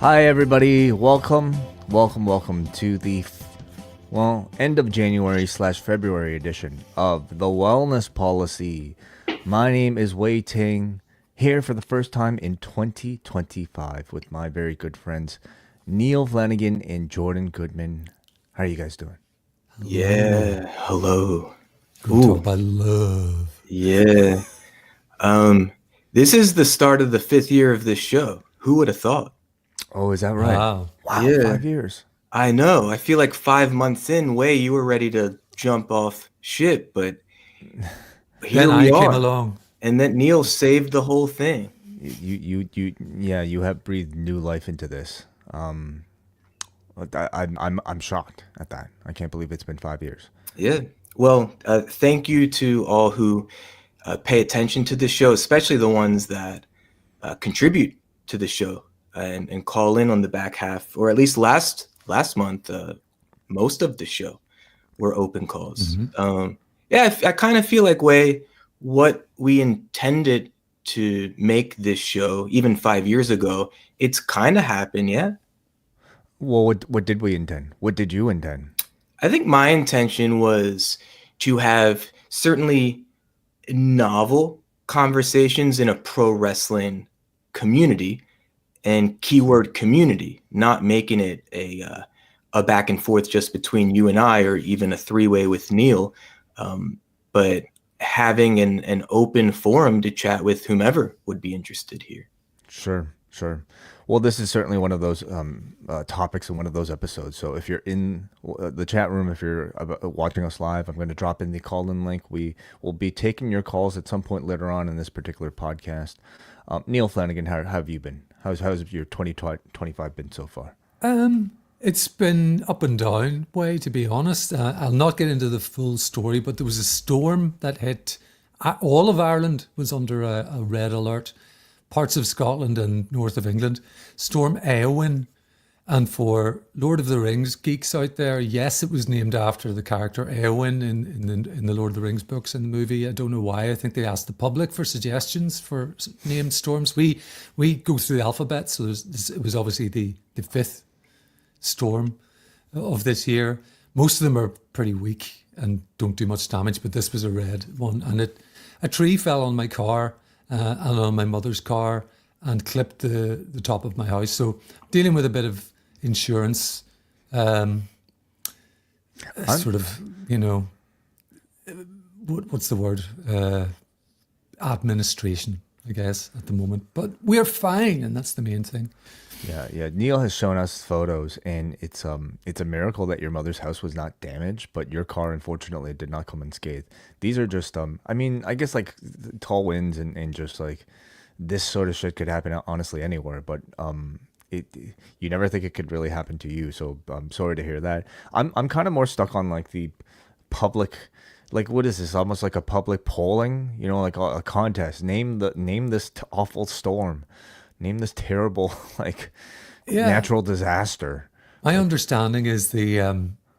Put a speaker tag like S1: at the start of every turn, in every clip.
S1: Hi, everybody. Welcome to the end of January / February edition of the Wellness Policy. My name is Wai Ting, here for the first time in 2025 with my very good friends Neal Flanagan and Jordan Goodman. How are you guys doing?
S2: Yeah, hello.
S3: Gonna talk
S2: Ooh,
S3: about love.
S2: yeah. Um, this is the start of the fifth year of this show. Who would have thought?
S1: Oh, is that right?
S3: Wow.
S1: Wow,
S2: Yeah,
S1: 5 years.
S2: I know. I feel like 5 months in, Way, you were ready to jump off ship, but
S3: Then
S2: here we
S3: I came
S2: are.
S3: along.
S2: And then Neil saved the whole thing.
S1: Yeah, you have breathed new life into this. I'm shocked at that. I can't believe it's been 5 years.
S2: Yeah. Well, thank you to all who pay attention to this show, especially the ones that contribute to the show and call in on the back half, or at least last month, most of the show were open calls. Yeah, I kind of feel like Way, what we intended to make this show even 5 years ago, it's kind of happened. Yeah,
S1: Well, what did we intend? What did you intend?
S2: I think my intention was to have certainly novel conversations in a pro wrestling community, and keyword community, not making it a back and forth just between you and I, or even a three-way with Neil, but having an open forum to chat with whomever would be interested here.
S1: Sure. Well, this is certainly one of those topics in one of those episodes. So if you're in the chat room, if you're watching us live, I'm going to drop in the call-in link. We will be taking your calls at some point later on in this particular podcast. Neal Flanagan, how have you been? How's your 2025 been so far?
S3: It's been up and down way, to be honest. I'll not get into the full story, but there was a storm that hit. All of Ireland was under a red alert. Parts of Scotland and north of England. Storm Éowyn. And for Lord of the Rings geeks out there, yes, it was named after the character Éowyn in the Lord of the Rings books and the movie. I don't know why. I think they asked the public for suggestions for named storms. We go through the alphabet, so it was obviously the fifth storm of this year. Most of them are pretty weak and don't do much damage, but this was a red one. And a tree fell on my car and on my mother's car and clipped the top of my house. So dealing with a bit of insurance, sort of, what's the word? Administration, I guess, at the moment. But we're fine, and that's the main thing.
S1: Yeah. Neil has shown us photos, and it's a miracle that your mother's house was not damaged, but your car, unfortunately, did not come unscathed. These are just, I mean, I guess like tall winds and just like this sort of shit could happen honestly anywhere, but you never think it could really happen to you. So I'm sorry to hear that. I'm kind of more stuck on like the public. Like, what is this? Almost like a public polling, like a contest. Name this awful storm. Name this terrible, like, natural disaster.
S3: My understanding is the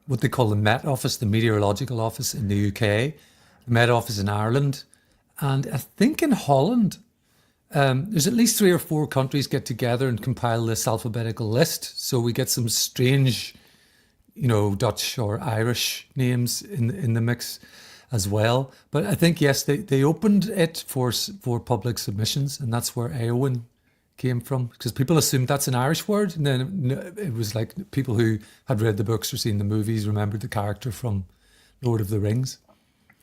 S3: what they call the Met Office, the Meteorological Office in the UK, the Met Office in Ireland, and I think in Holland. There's at least 3 or 4 countries get together and compile this alphabetical list. So we get some strange, Dutch or Irish names in the mix as well. But I think, yes, they opened it for public submissions, and that's where Éowyn came from, because people assumed that's an Irish word, and then it was like people who had read the books or seen the movies remembered the character from Lord of the Rings.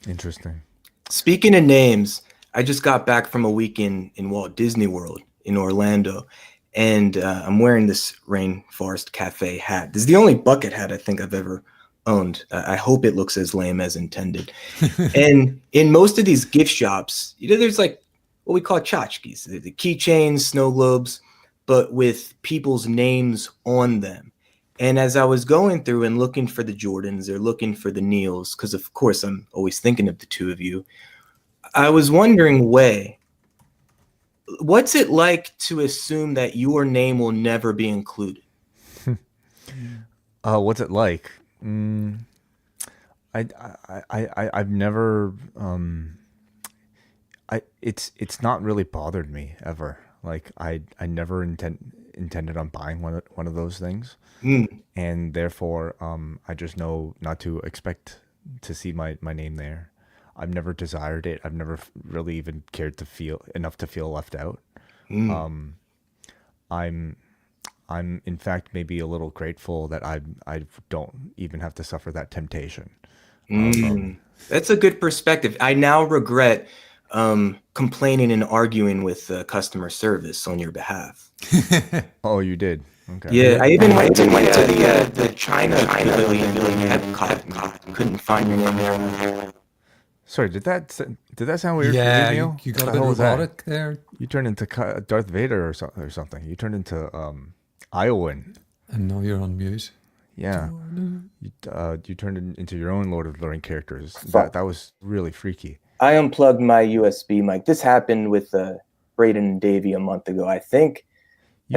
S1: Interesting.
S2: Speaking of names, I just got back from a week in Walt Disney World in Orlando, and I'm wearing this Rainforest Cafe hat. This is the only bucket hat I think I've ever owned. I hope it looks as lame as intended. And in most of these gift shops, there's like what we call tchotchkes, the keychains, snow globes, but with people's names on them. And as I was going through and looking for the Jordans or looking for the Neils, because of course I'm always thinking of the two of you, I was wondering, Way, what's it like to assume that your name will never be included?
S1: What's it like? I've never it's not really bothered me ever. Like I never intended on buying one of those things,
S2: Mm.
S1: and therefore I just know not to expect to see my name there. I've never desired it. I've never really even cared to feel enough to feel left out.
S2: Mm.
S1: I'm I'm in fact maybe a little grateful that I don't even have to suffer that temptation of
S2: That's a good perspective. I now regret complaining and arguing with customer service on your behalf.
S1: oh, you did. Okay.
S2: Yeah,
S3: Yeah,
S2: I even
S3: yeah.
S2: went to the China Pavilion in Epcot and couldn't find your name there.
S1: Sorry, did that sound weird for you,
S3: Yeah,
S1: Neil?
S3: you
S1: What
S3: got a
S1: the
S3: bit
S1: hell was that?
S3: robotic there.
S1: You turned into Darth Vader or something. You turned into Iowan.
S3: And now you're on mute.
S1: Yeah. You turned into your own Lord of the Rings characters.
S2: Fuck.
S1: That was really freaky.
S2: I unplugged my USB mic. This happened with Braden and Davey a month ago.
S1: You
S2: I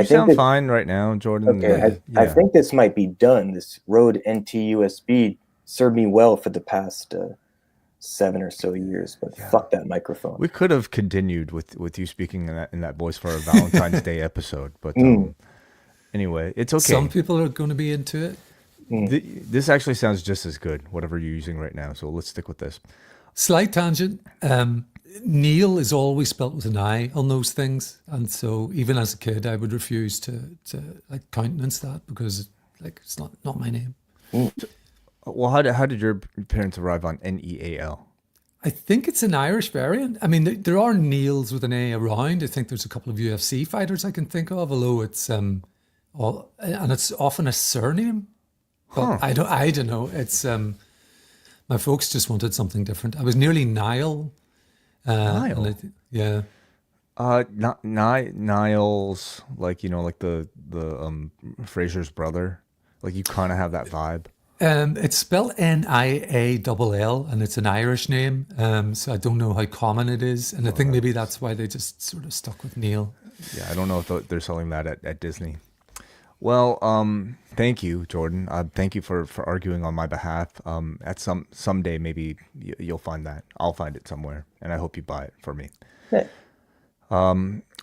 S2: think
S1: sound
S2: that
S1: fine right now, Jordan.
S2: okay.
S3: Yeah.
S2: I
S1: Yeah.
S2: think this might be done. This Rode NT USB served me well for the past 7 or so years, but fuck that microphone.
S1: We could have continued with you speaking in that voice for a Valentine's Day episode, but anyway, it's
S3: Some
S1: okay.
S3: people are going to be into it.
S1: This actually sounds just as good, whatever you're using right now. So let's stick with this.
S3: Slight tangent. Neil is always spelt with an I on those things, and so even as a kid, I would refuse to like countenance that because like it's not my name.
S1: Well, how did your parents arrive on Neal?
S3: I think it's an Irish variant. I mean, there are Neils with an A around. I think there's a couple of UFC fighters I can think of, although it's and it's often a surname. But I don't know. It's my folks just wanted something different. I was nearly Niall.
S1: Niall?
S3: Yeah.
S1: Niles, like like the Fraser's brother. Like you kind of have that vibe.
S3: It's spelled Niall, and it's an Irish name. So I don't know how common it is, and I think maybe that's why they just sort of stuck with Neil.
S1: Yeah, I don't know if they're selling that at Disney. Well, thank you, Jordan. Thank you for arguing on my behalf. At someday maybe you'll find that. I'll find it somewhere, and I hope you buy it for me.
S2: Yeah.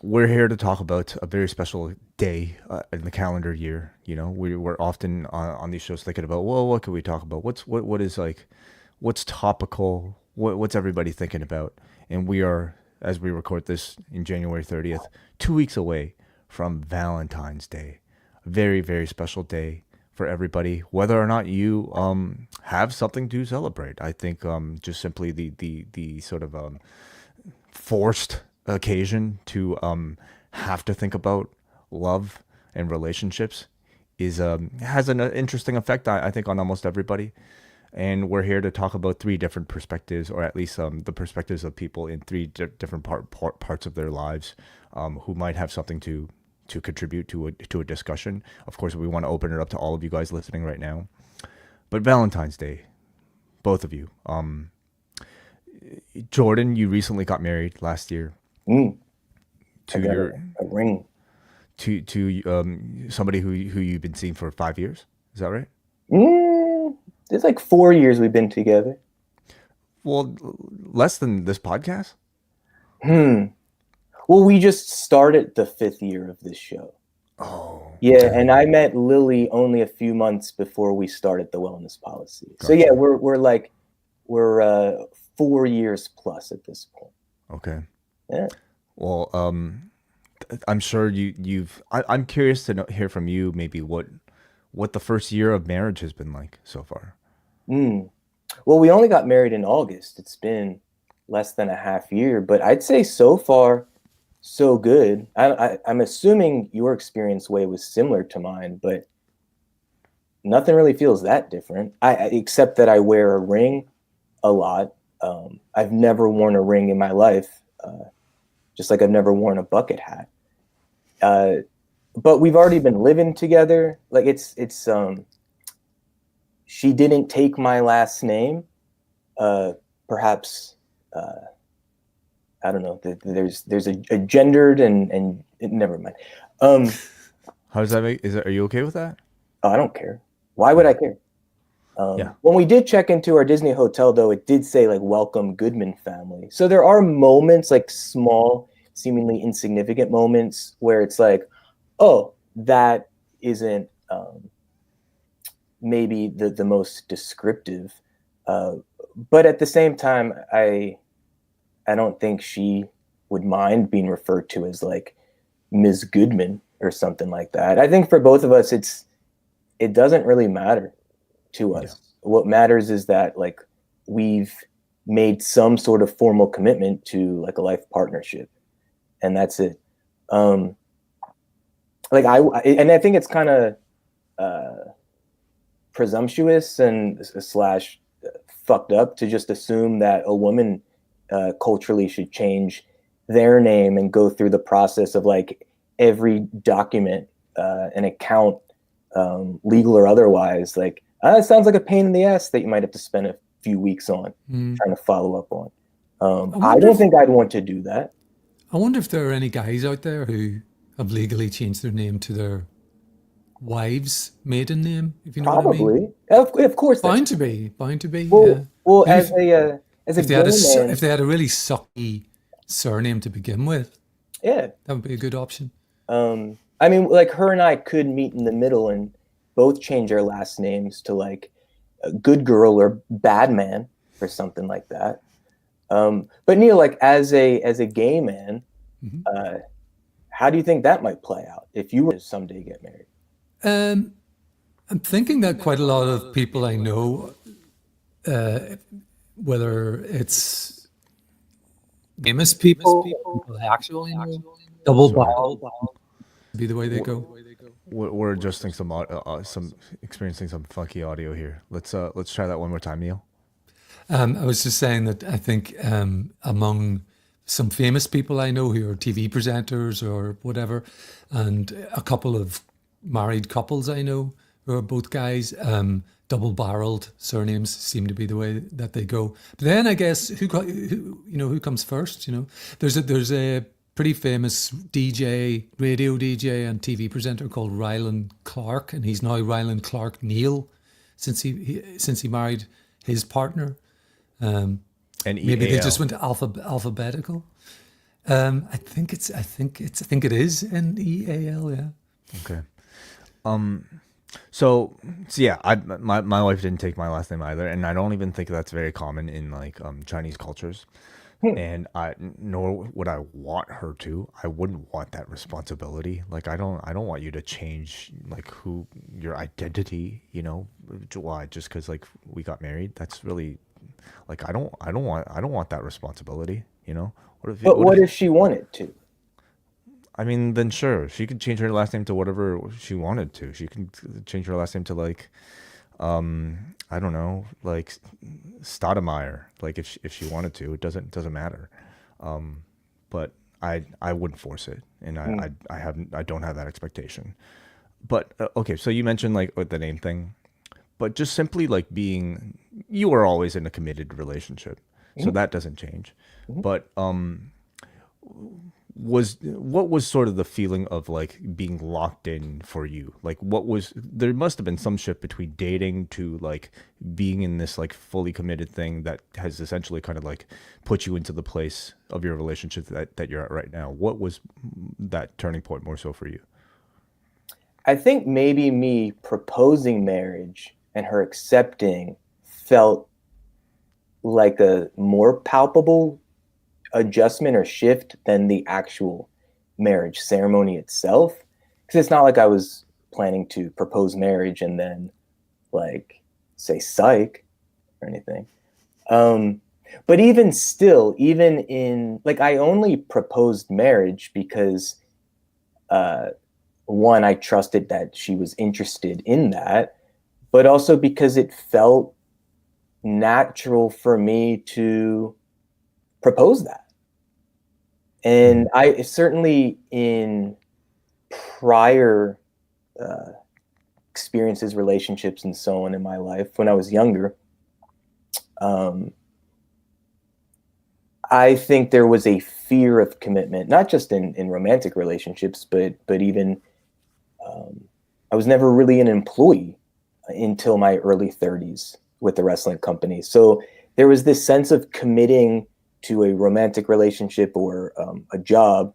S1: We're here to talk about a very special day in the calendar year. We're often on these shows thinking about, well, what can we talk about? What is like, what's topical? What's everybody thinking about? And we are, as we record this in January 30th, 2 weeks away from Valentine's Day. A very, very special day for everybody, whether or not you have something to celebrate. I think just simply the sort of forced occasion to have to think about love and relationships is has an interesting effect, I think, on almost everybody. And we're here to talk about three different perspectives, or at least the perspectives of people in three different parts of their lives who might have something to contribute to a discussion. Of course, we want to open it up to all of you guys listening right now. But Valentine's Day, both of you. Jordan, you recently got married last year. To your
S2: a ring.
S1: to somebody who you've been seeing for 5 years. Is that right?
S2: It's like 4 years we've been together.
S1: Well, less than this podcast.
S2: Well, we just started the 5th year of this show.
S1: Oh,
S2: yeah, and I met Lily only a few months before we started the wellness policy.
S1: Gotcha.
S2: So yeah, we're 4 years plus at this point.
S1: Okay.
S2: Yeah.
S1: Well, I'm sure I'm curious to hear from you maybe what the first year of marriage has been like so far.
S2: Well, we only got married in August. It's been less than a half year, but I'd say so far, so good. I'm assuming your experience, Wai, was similar to mine, but nothing really feels that different. Except that I wear a ring a lot. I've never worn a ring in my life, just like I've never worn a bucket hat. But we've already been living together. Like it's she didn't take my last name. Perhaps I don't know. There's a gendered and never mind.
S1: How does that make? Are you okay with that?
S2: I don't care. Why would I care?
S1: Yeah.
S2: When we did check into our Disney hotel, though, it did say like "Welcome, Goodman family." So there are moments, like small seemingly insignificant moments where it's like, oh, that isn't maybe the most descriptive. But at the same time, I don't think she would mind being referred to as like Ms. Goodman or something like that. I think for both of us, it doesn't really matter to us. Yeah. What matters is that like we've made some sort of formal commitment to like a life partnership, and that's it. Like I think it's kind of presumptuous and slash fucked up to just assume that a woman culturally should change their name and go through the process of like every document, an account, legal or otherwise. Like it sounds like a pain in the ass that you might have to spend a few weeks on trying to follow up on. I don't think I'd want to do that.
S3: I wonder if there are any guys out there who have legally changed their name to their wife's maiden name, if you know
S2: Probably.
S3: what I mean.
S2: Of course.
S3: Bound to be.
S2: Well,
S3: yeah.
S2: Well,
S3: if they had a really sucky surname to begin with,
S2: yeah,
S3: that would be a good option.
S2: I mean, like her and I could meet in the middle and both change our last names to like a Good Girl or Bad Man or something like that. But Neal, like as a gay man, how do you think that might play out if you were to someday get married?
S3: I'm thinking that quite a lot of people I know, whether it's famous people I actually know, double barrel be the way they go.
S1: We're adjusting some experiencing some funky audio here. Let's try that one more time, Neal.
S3: I was just saying that I think among some famous people I know who are TV presenters or whatever, and a couple of married couples I know who are both guys, double-barreled surnames seem to be the way that they go. But then I guess who comes first? You know, there's a pretty famous DJ, radio DJ, and TV presenter called Ryland Clark, and he's now Ryland Clark Neal since he married his partner. And maybe they just went alphabetical. I think it is Neal. Yeah.
S1: Okay. So yeah, my wife didn't take my last name either, and I don't even think that's very common in like Chinese cultures. And nor would I want her to. I wouldn't want that responsibility. Like I don't want you to change like who your identity. You know, why? Just because like we got married. That's really like I don't want that responsibility. You know.
S2: What if she wanted to?
S1: I mean, then sure, she could change her last name to whatever she wanted to. She can change her last name to like, I don't know, like Stoudemire. Like if she wanted to, it doesn't matter. But I wouldn't force it, and I don't have that expectation. But okay, so you mentioned like with the name thing, but just simply like you are always in a committed relationship, so that doesn't change. But what was sort of the feeling of like being locked in for you? Like there must have been some shift between dating to like being in this like fully committed thing that has essentially kind of like put you into the place of your relationship that you're at right now. What was that turning point more so for you?
S2: I think maybe me proposing marriage and her accepting felt like a more palpable adjustment or shift than the actual marriage ceremony itself, because it's not like I was planning to propose marriage and then like say psych or anything. But even still, even in like I only proposed marriage because one, I trusted that she was interested in that, but also because it felt natural for me to propose that. And I certainly in prior experiences, relationships, and so on in my life when I was younger, I think there was a fear of commitment, not just in romantic relationships, but even I was never really an employee until my early 30s with the wrestling company. So there was this sense of committing to a romantic relationship or a job,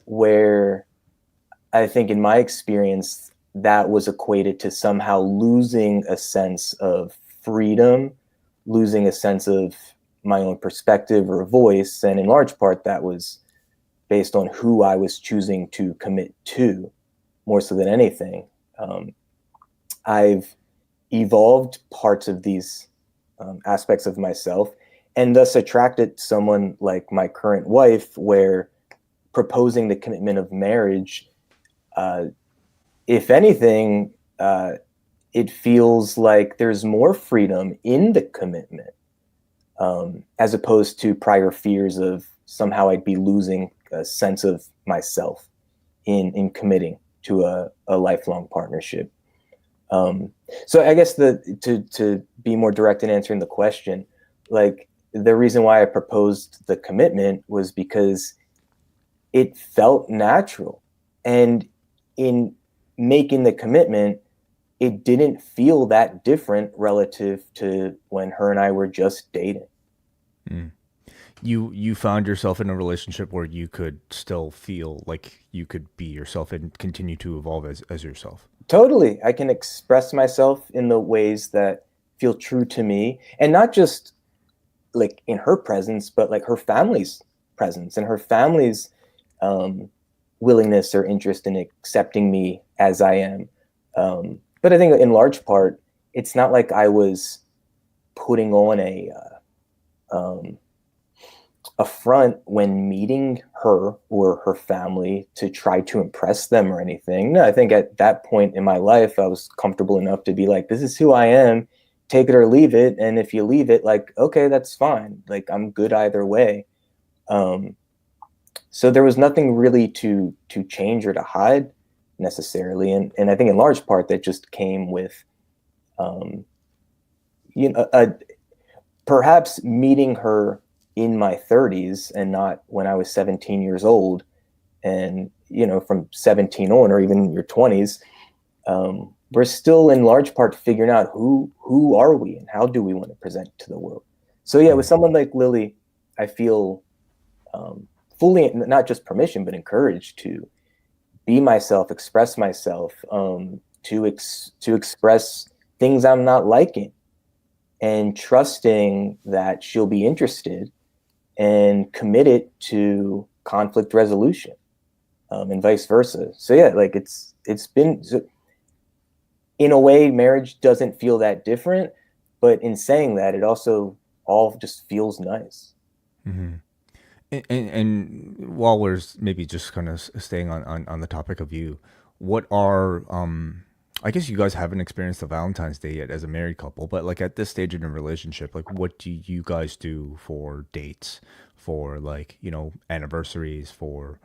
S2: where I think in my experience, that was equated to somehow losing a sense of freedom, losing a sense of my own perspective or voice. And in large part, that was based on who I was choosing to commit to, more so than anything. I've evolved parts of these aspects of myself, and thus attracted someone like my current wife, where proposing the commitment of marriage, if anything, it feels like there's more freedom in the commitment, as opposed to prior fears of somehow I'd be losing a sense of myself in committing to a lifelong partnership. So I guess to be more direct in answering the question, like the reason why I proposed the commitment was because it felt natural. And in making the commitment, it didn't feel that different relative to when her and I were just dating.
S1: Mm. You found yourself in a relationship where you could still feel like you could be yourself and continue to evolve as yourself.
S2: Totally. I can express myself in the ways that feel true to me, and not just like in her presence, but like her family's presence and her family's willingness or interest in accepting me as I am. But I think in large part, it's not like I was putting on a front when meeting her or her family to try to impress them or anything. No, I think at that point in my life, I was comfortable enough to be like, this is who I am, take it or leave it. And if you leave it, like, okay, that's fine. Like, I'm good either way. So there was nothing really to change or to hide necessarily. And I think in large part that just came with, perhaps meeting her in my 30s and not when I was 17 years old. And, from 17 on, or even your 20s, we're still in large part figuring out who are we and how do we want to present to the world. So yeah, with someone like Lily, I feel fully, not just permission, but encouraged to be myself, express myself, to express things I'm not liking, and trusting that she'll be interested and committed to conflict resolution, and vice versa. So yeah, like it's been, in a way, marriage doesn't feel that different, but in saying that, it also all just feels nice.
S1: Mm-hmm. And while we're maybe just kind of staying on the topic of you, what are I guess you guys haven't experienced the Valentine's Day yet as a married couple, but like at this stage in a relationship, like what do you guys do for dates, for like, anniversaries, for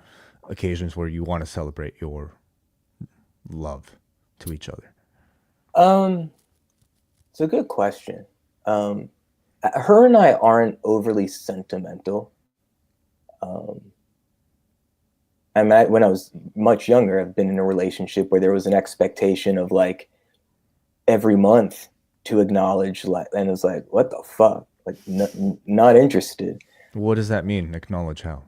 S1: occasions where you want to celebrate your love to each other?
S2: It's a good question. Her and I aren't overly sentimental. When I was much younger, I've been in a relationship where there was an expectation of like every month to acknowledge, like, and it's like, what the fuck? Like, not interested.
S1: What does that mean? Acknowledge how?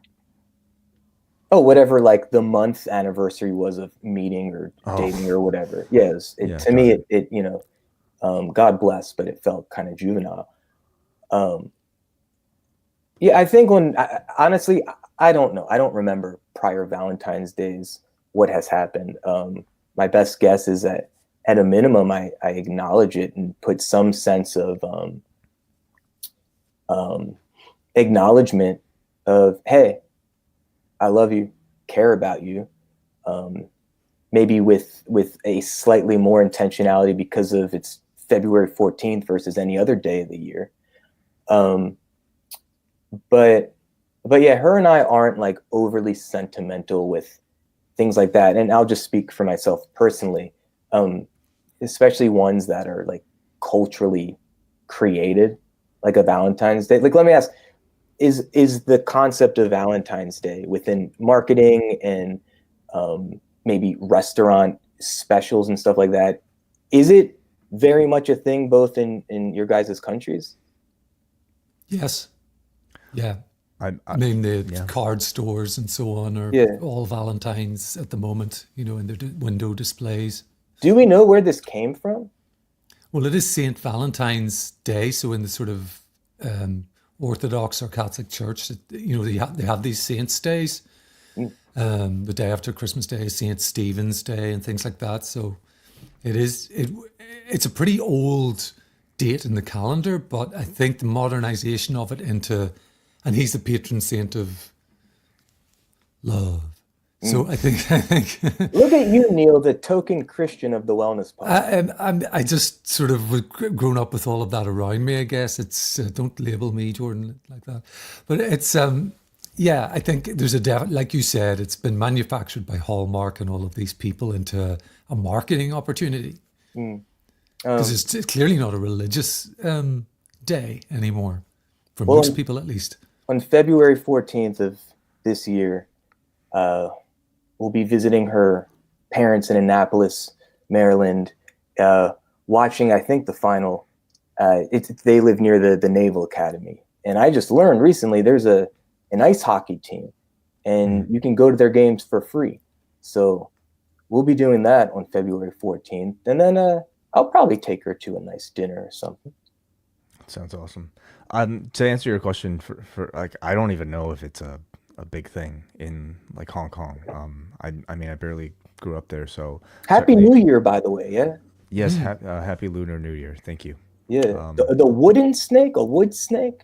S2: Oh, whatever, like the month anniversary was of meeting or dating or whatever. Yes, to me, it God bless, but it felt kind of juvenile. Yeah, I think honestly, I don't know. I don't remember prior Valentine's Days, what has happened. My best guess is that at a minimum, I acknowledge it and put some sense of acknowledgement of, hey, I love you, care about you. Maybe with a slightly more intentionality because of it's February 14th versus any other day of the year. But yeah, her and I aren't like overly sentimental with things like that. And I'll just speak for myself personally, especially ones that are like culturally created, like a Valentine's Day. Like, let me ask, is the concept of Valentine's Day within marketing and maybe restaurant specials and stuff like that, is it very much a thing both in your guys' countries?
S3: Yes. Yeah.
S1: I
S3: mean, the
S1: yeah.
S3: card stores and so on are
S2: Yeah.
S3: all Valentines at the moment, in their window displays.
S2: Do we know where this came from?
S3: Well, it is Saint Valentine's Day, so in the sort of Orthodox or Catholic Church, they have these saints' days.
S2: Mm.
S3: The day after Christmas Day is Saint Stephen's Day and things like that. So it's a pretty old date in the calendar, but I think the modernization of it and he's the patron saint of love. So I think
S2: Look at you, Neil, the token Christian of the Wellness Pod.
S3: I just sort of grown up with all of that around me. I guess it's don't label me Jordan like that, but it's yeah. I think there's like you said, it's been manufactured by Hallmark and all of these people into a marketing opportunity because it's clearly not a religious day anymore for
S2: Well,
S3: most people, at least.
S2: On February 14th of this year, we'll be visiting her parents in Annapolis, Maryland, watching, I think, the final. They live near the Naval Academy. And I just learned recently there's an ice hockey team, and you can go to their games for free. So we'll be doing that on February 14th. And then I'll probably take her to a nice dinner or something.
S1: Sounds awesome. To answer your question, for like, I don't even know if it's a big thing in like Hong Kong. I mean, I barely grew up there, so
S2: Happy
S1: certainly-
S2: New Year, by the way. Yeah.
S1: Yes, happy Lunar New Year. Thank you.
S2: Yeah. The wooden snake, a wood snake.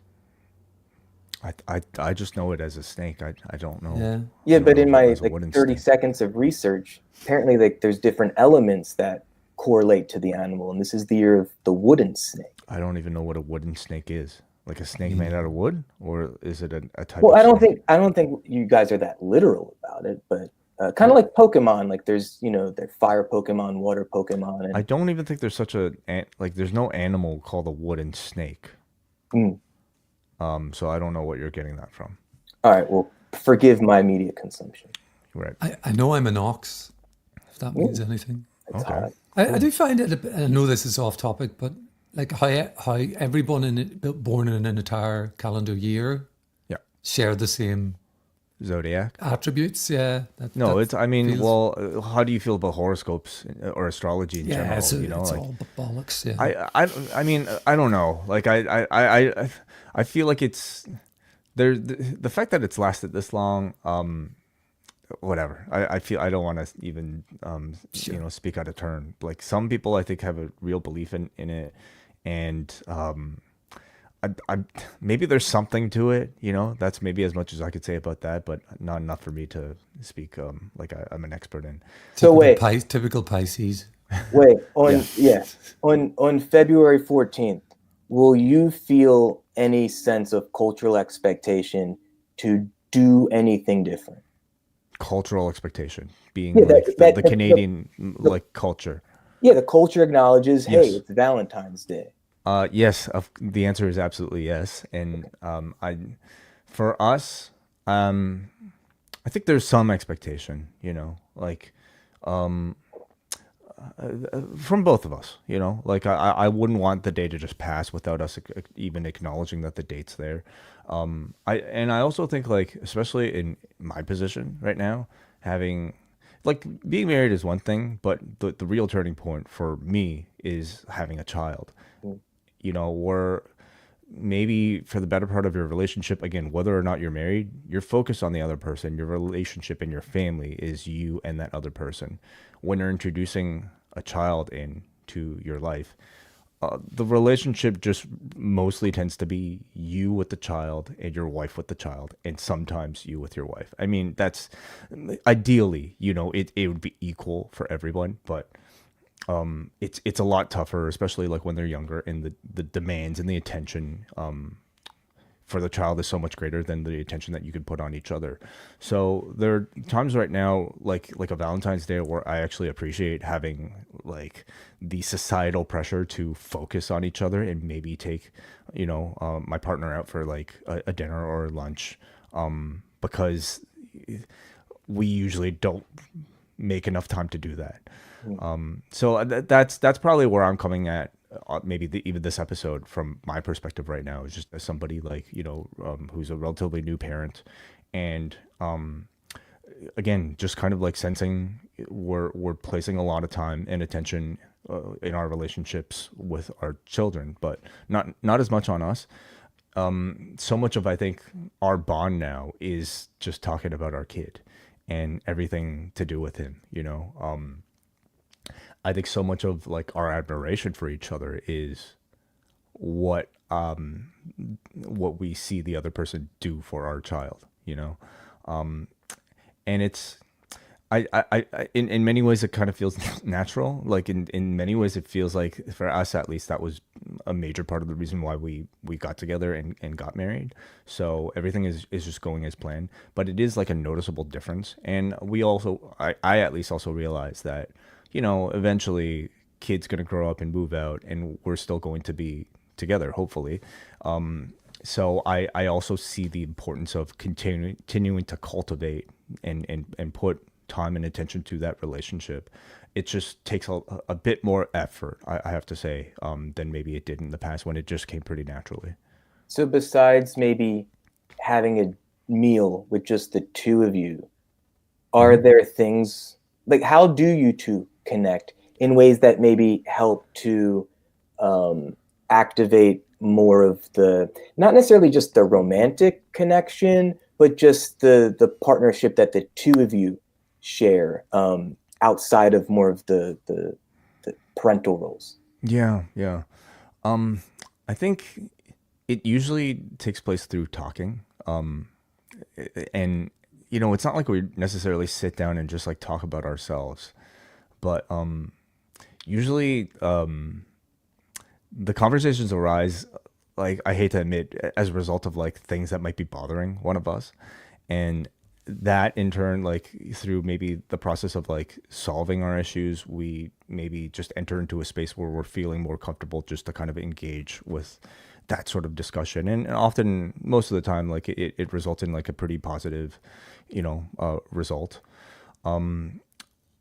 S1: I just know it as a snake. I don't know.
S3: Yeah.
S2: Yeah,
S1: I don't
S2: but
S1: know
S2: in
S1: if it
S2: my
S1: was a wooden
S2: 30
S1: snake.
S2: seconds of research, apparently there's different elements that correlate to the animal, and this is the year of the wooden snake.
S1: I don't even know what a wooden snake is. Like a snake made out of wood, or is it a type?
S2: Well,
S1: of
S2: I
S1: snake?
S2: don't think you guys are that literal about it, but kind of like Pokemon. Like there's their fire Pokemon, water Pokemon, and
S1: I don't even think there's such like. There's no animal called a wooden snake.
S2: Mm.
S1: So I don't know what you're getting that from.
S2: All right. Well, forgive my media consumption.
S1: Right.
S3: I know I'm an ox, if that means anything.
S2: It's
S1: Okay.
S2: hot.
S3: I do find it, I know this is off topic, but like how everyone born in an entire calendar year
S1: Yeah.
S3: share the same
S1: Zodiac.
S3: attributes. Yeah.
S1: No,
S3: that
S1: it's. I mean,
S3: feels-
S1: well, how do you feel about horoscopes or astrology in
S3: yeah,
S1: general?
S3: it's,
S1: You know,
S3: it's
S1: like
S3: all bollocks. Yeah.
S1: I mean, I don't know. Like I feel like it's there. The fact that it's lasted this long, whatever. I feel I don't want to even speak out of turn. Like some people, I think have a real belief in it, and I maybe there's something to it. That's maybe as much as I could say about that, but not enough for me to speak like I'm an expert in.
S2: So wait,
S3: Typical Pisces.
S2: wait. On February 14th, will you feel any sense of cultural expectation to do anything different?
S1: Cultural expectation being
S2: Yeah,
S1: like the
S2: the-
S1: Canadian like culture.
S2: Yeah, the culture acknowledges, hey,
S1: Yes.
S2: it's Valentine's Day.
S1: Yes, the answer is absolutely yes. And for us, I think there's some expectation, like from both of us, like I wouldn't want the day to just pass without us even acknowledging that the date's there. I also think, like, especially in my position right now, having like being married is one thing, but the real turning point for me is having a child. Or maybe for the better part of your relationship, again, whether or not you're married, you're focused on the other person. Your relationship and your family is you and that other person. When you're introducing a child into your life, the relationship just mostly tends to be you with the child and your wife with the child, and sometimes you with your wife. I mean, that's ideally, it would be equal for everyone, but it's a lot tougher, especially like when they're younger, and the demands and the attention for the child is so much greater than the attention that you can put on each other. So there are times right now, like a Valentine's Day, where I actually appreciate having like the societal pressure to focus on each other and maybe take my partner out for like a dinner or a lunch, because we usually don't make enough time to do that. So that's probably where I'm coming at maybe even this episode from my perspective right now is just as somebody like, who's a relatively new parent, and again, just kind of like sensing we're placing a lot of time and attention in our relationships with our children, but not as much on us. So much of, I think, our bond now is just talking about our kid and everything to do with him. I think so much of like our admiration for each other is what what we see the other person do for our child. And it's in many ways it kind of feels natural. Like in many ways it feels like, for us at least, that was a major part of the reason why we got together and got married. So everything is just going as planned, but it is like a noticeable difference. And I at least also realize that, eventually kid's going to grow up and move out, and we're still going to be together, hopefully. So I also see the importance of continuing to cultivate and put time and attention to that relationship. It just takes a bit more effort, I have to say, than maybe it did in the past when it just came pretty naturally.
S2: So besides maybe having a meal with just the two of you, are
S1: Mhm.
S2: there things like, how do you two connect in ways that maybe help to um, activate more of the, not necessarily just the romantic connection, but just the partnership that the two of you share, outside of more of the parental roles?
S1: Yeah, yeah. Um, I think it usually takes place through talking. And it's not like we necessarily sit down and just like talk about ourselves, but usually the conversations arise, like, I hate to admit, as a result of like things that might be bothering one of us. And that in turn, like, through maybe the process of like solving our issues, we maybe just enter into a space where we're feeling more comfortable just to kind of engage with that sort of discussion. And often, most of the time, like, it results in like a pretty positive, result.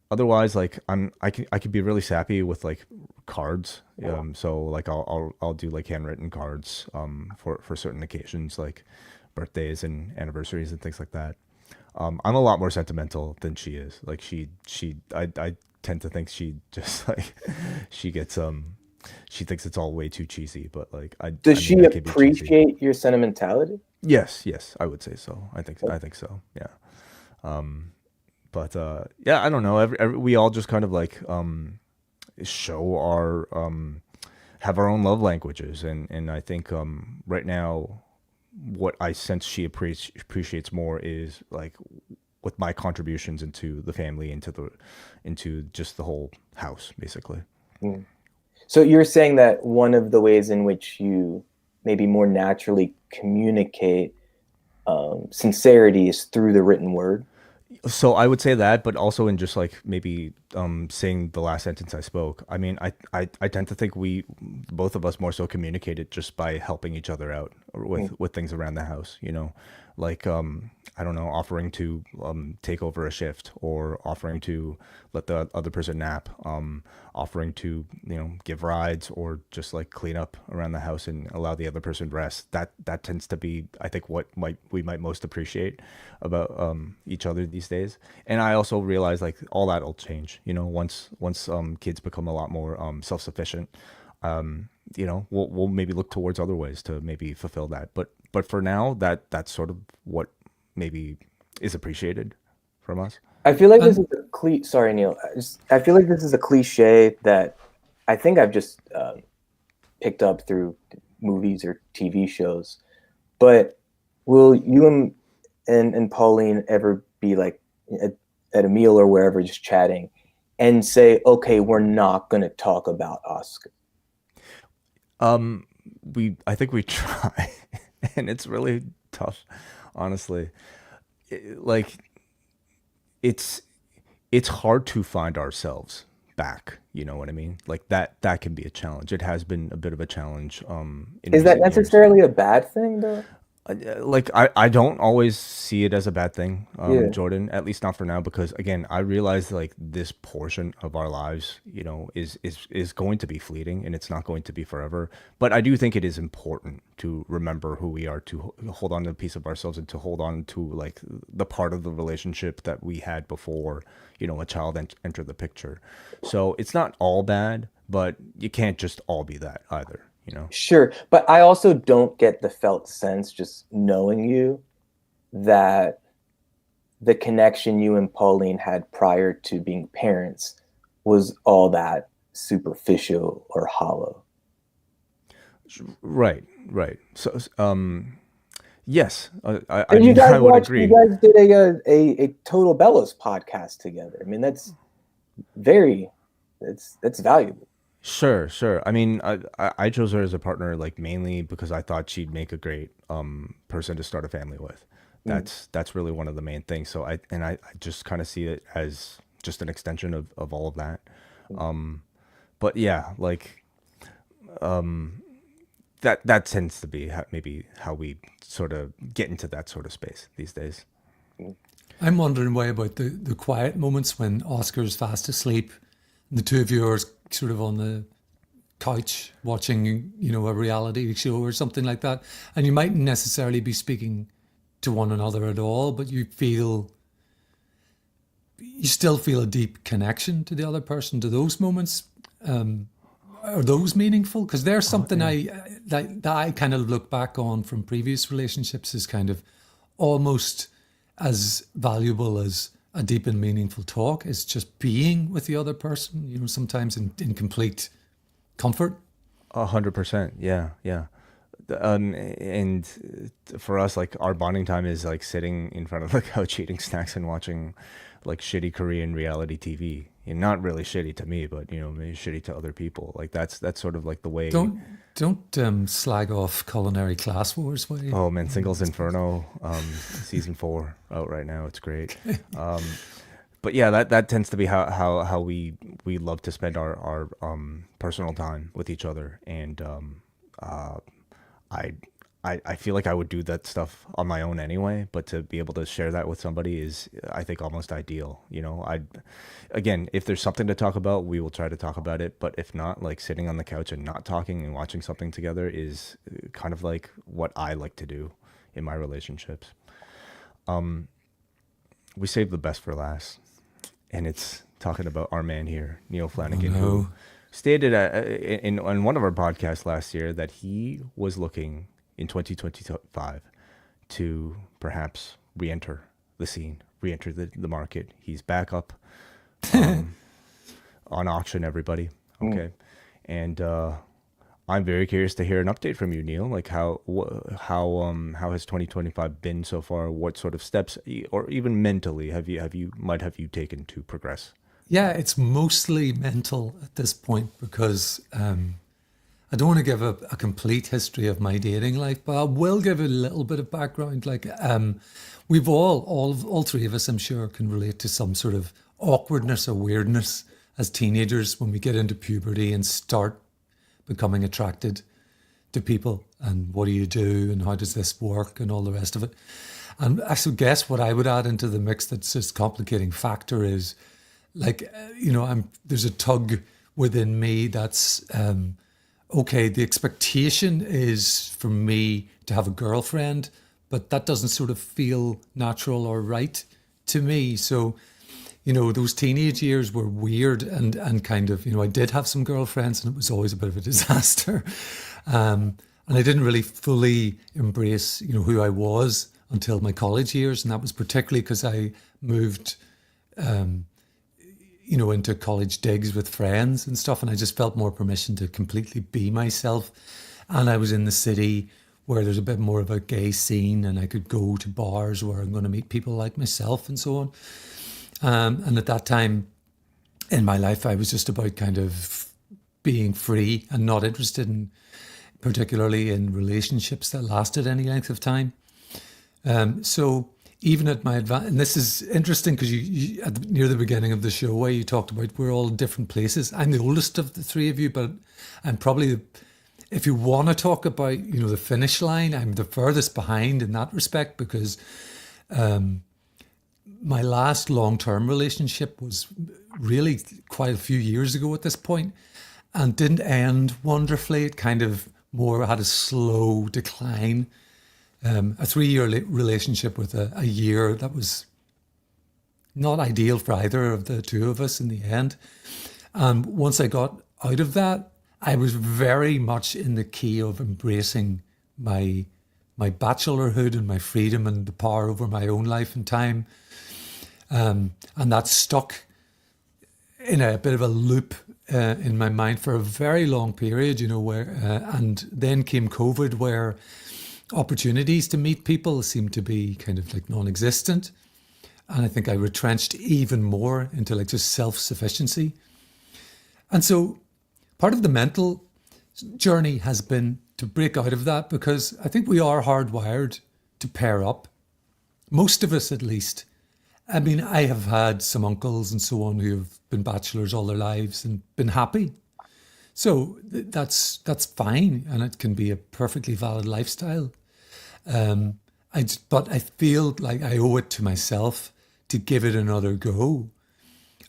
S1: Otherwise, like, I could be really sappy with like cards. So like I'll do like handwritten cards for certain occasions, like birthdays and anniversaries and things like that. I'm a lot more sentimental than she is. Like, I tend to think she just like she gets she thinks it's all way too cheesy, but like
S2: Does
S1: I mean,
S2: she
S1: that could be cheesy.
S2: appreciate your sentimentality?
S1: Yes, I would say so. I think so. Yeah. But yeah, I don't know. We all just kind of like show our have our own love languages, and I think right now what I sense she appreciates more is like with my contributions into the family, into just the whole house, basically.
S2: Mm. So you're saying that one of the ways in which you maybe more naturally communicate sincerity is through the written word.
S1: So I would say that, but also in just like maybe saying the last sentence I spoke. I mean, I tend to think we both of us more so communicated just by helping each other out
S2: Mm.
S1: with things around the house. Like I don't know, offering to take over a shift, or offering to let the other person nap, offering to give rides, or just like clean up around the house and allow the other person rest. That tends to be, I think, what we might most appreciate about each other these days. And I also realize like all that'll change. Once kids become a lot more self-sufficient, we'll maybe look towards other ways to maybe fulfill that. But for now, that's sort of what maybe is appreciated from us.
S2: I feel like this is
S3: And
S2: a Sorry, Neil. I feel like this is a cliche that I think I've just picked up through movies or TV shows. But will you and Pauline ever be like at a meal or wherever, just chatting, and say, "Okay, we're not going to talk about Oscar"?
S1: I think we try, and it's really tough, honestly. Like, it's it's hard to find ourselves back. You know what I mean? Like, that can be a challenge. It has been a bit of a challenge in
S2: Is that
S1: recent years.
S2: necessarily a bad thing, though?
S1: Like I don't always see it as a bad thing,
S2: Yeah.
S1: Jordan, at least not for now, because again, I realize like this portion of our lives, is going to be fleeting and it's not going to be forever. But I do think it is important to remember who we are, to hold on to a piece of ourselves, and to hold on to like the part of the relationship that we had before, a child entered the picture. So it's not all bad, but you can't just all be that either.
S2: Sure, but I also don't get the felt sense just knowing you that the connection you and Pauline had prior to being parents was all that superficial or hollow.
S1: Right, right. So, yes, I
S2: And
S1: mean, I would
S2: you
S1: agree.
S2: guys did a Total Bellows podcast together. I mean, very that's valuable.
S1: Sure, sure. I mean, I chose her as a partner like mainly because I thought she'd make a great person to start a family with.
S2: Mm.
S1: That's really one of the main things. So I just kind of see it as just an extension of all of that. But yeah, like that tends to be maybe how we sort of get into that sort of space these days.
S3: I'm wondering why about the quiet moments when Oscar's fast asleep and the two of you are sort of on the couch watching, a reality show or something like that. And you mightn't necessarily be speaking to one another at all, but you still feel a deep connection to the other person. To those moments, are those meaningful? Because there's something
S1: Yeah.
S3: that I kind of look back on from previous relationships as kind of almost as valuable as a deep and meaningful talk is just being with the other person, sometimes in complete comfort.
S1: 100%. Yeah, yeah. And for us, like our bonding time is like sitting in front of the couch eating snacks and watching like shitty Korean reality TV. Not really shitty to me, but maybe shitty to other people. Like that's sort of like the way.
S3: Don't slag off culinary class wars, way.
S1: Oh man, Singles Inferno, season 4 out right now. It's great. But yeah, that tends to be how we love to spend our personal time with each other, and uh, I, I feel like I would do that stuff on my own anyway, but to be able to share that with somebody is, I think, almost ideal. Again, if there's something to talk about, we will try to talk about it. But if not, like sitting on the couch and not talking and watching something together is kind of like what I like to do in my relationships. We save the best for last, and it's talking about our man here, Neal Flanagan,
S3: no.
S1: who stated on one of our podcasts last year that he was looking in 2025 to perhaps re-enter the scene, re-enter the market. He's back up on auction, everybody. Okay. And I'm very curious to hear an update from you, Neal. Like how has 2025 been so far? What sort of steps, or even mentally, have you taken to progress?
S3: Yeah, it's mostly mental at this point because I don't want to give a complete history of my dating life, but I will give a little bit of background. Like we've all three of us, I'm sure, can relate to some sort of awkwardness or weirdness as teenagers when we get into puberty and start becoming attracted to people, and what do you do and how does this work and all the rest of it. And I should guess what I would add into the mix that's just complicating factor is like, there's a tug within me that's, okay, the expectation is for me to have a girlfriend, but that doesn't sort of feel natural or right to me. So, those teenage years were weird and kind of, I did have some girlfriends and it was always a bit of a disaster. And I didn't really fully embrace, who I was until my college years. And that was particularly because I moved, into college digs with friends and stuff. And I just felt more permission to completely be myself. And I was in the city where there's a bit more of a gay scene and I could go to bars where I'm going to meet people like myself and so on. And at that time in my life, I was just about kind of being free and not interested in, particularly in relationships that lasted any length of time. So even at my and this is interesting because you near the beginning of the show where you talked about we're all in different places. I'm the oldest of the three of you, but I'm probably if you want to talk about, the finish line, I'm the furthest behind in that respect because my last long-term relationship was really quite a few years ago at this point and didn't end wonderfully. It kind of more had a slow decline. A 3-year relationship with a year that was not ideal for either of the two of us in the end. And once I got out of that, I was very much in the key of embracing my bachelorhood and my freedom and the power over my own life and time. And that stuck in a bit of a loop in my mind for a very long period, and then came COVID, where opportunities to meet people seemed to be kind of like non-existent. And I think I retrenched even more into like just self-sufficiency. And so part of the mental journey has been to break out of that, because I think we are hardwired to pair up. Most of us, at least. I mean, I have had some uncles and so on who have been bachelors all their lives and been happy. So that's fine, and it can be a perfectly valid lifestyle. But I feel like I owe it to myself to give it another go,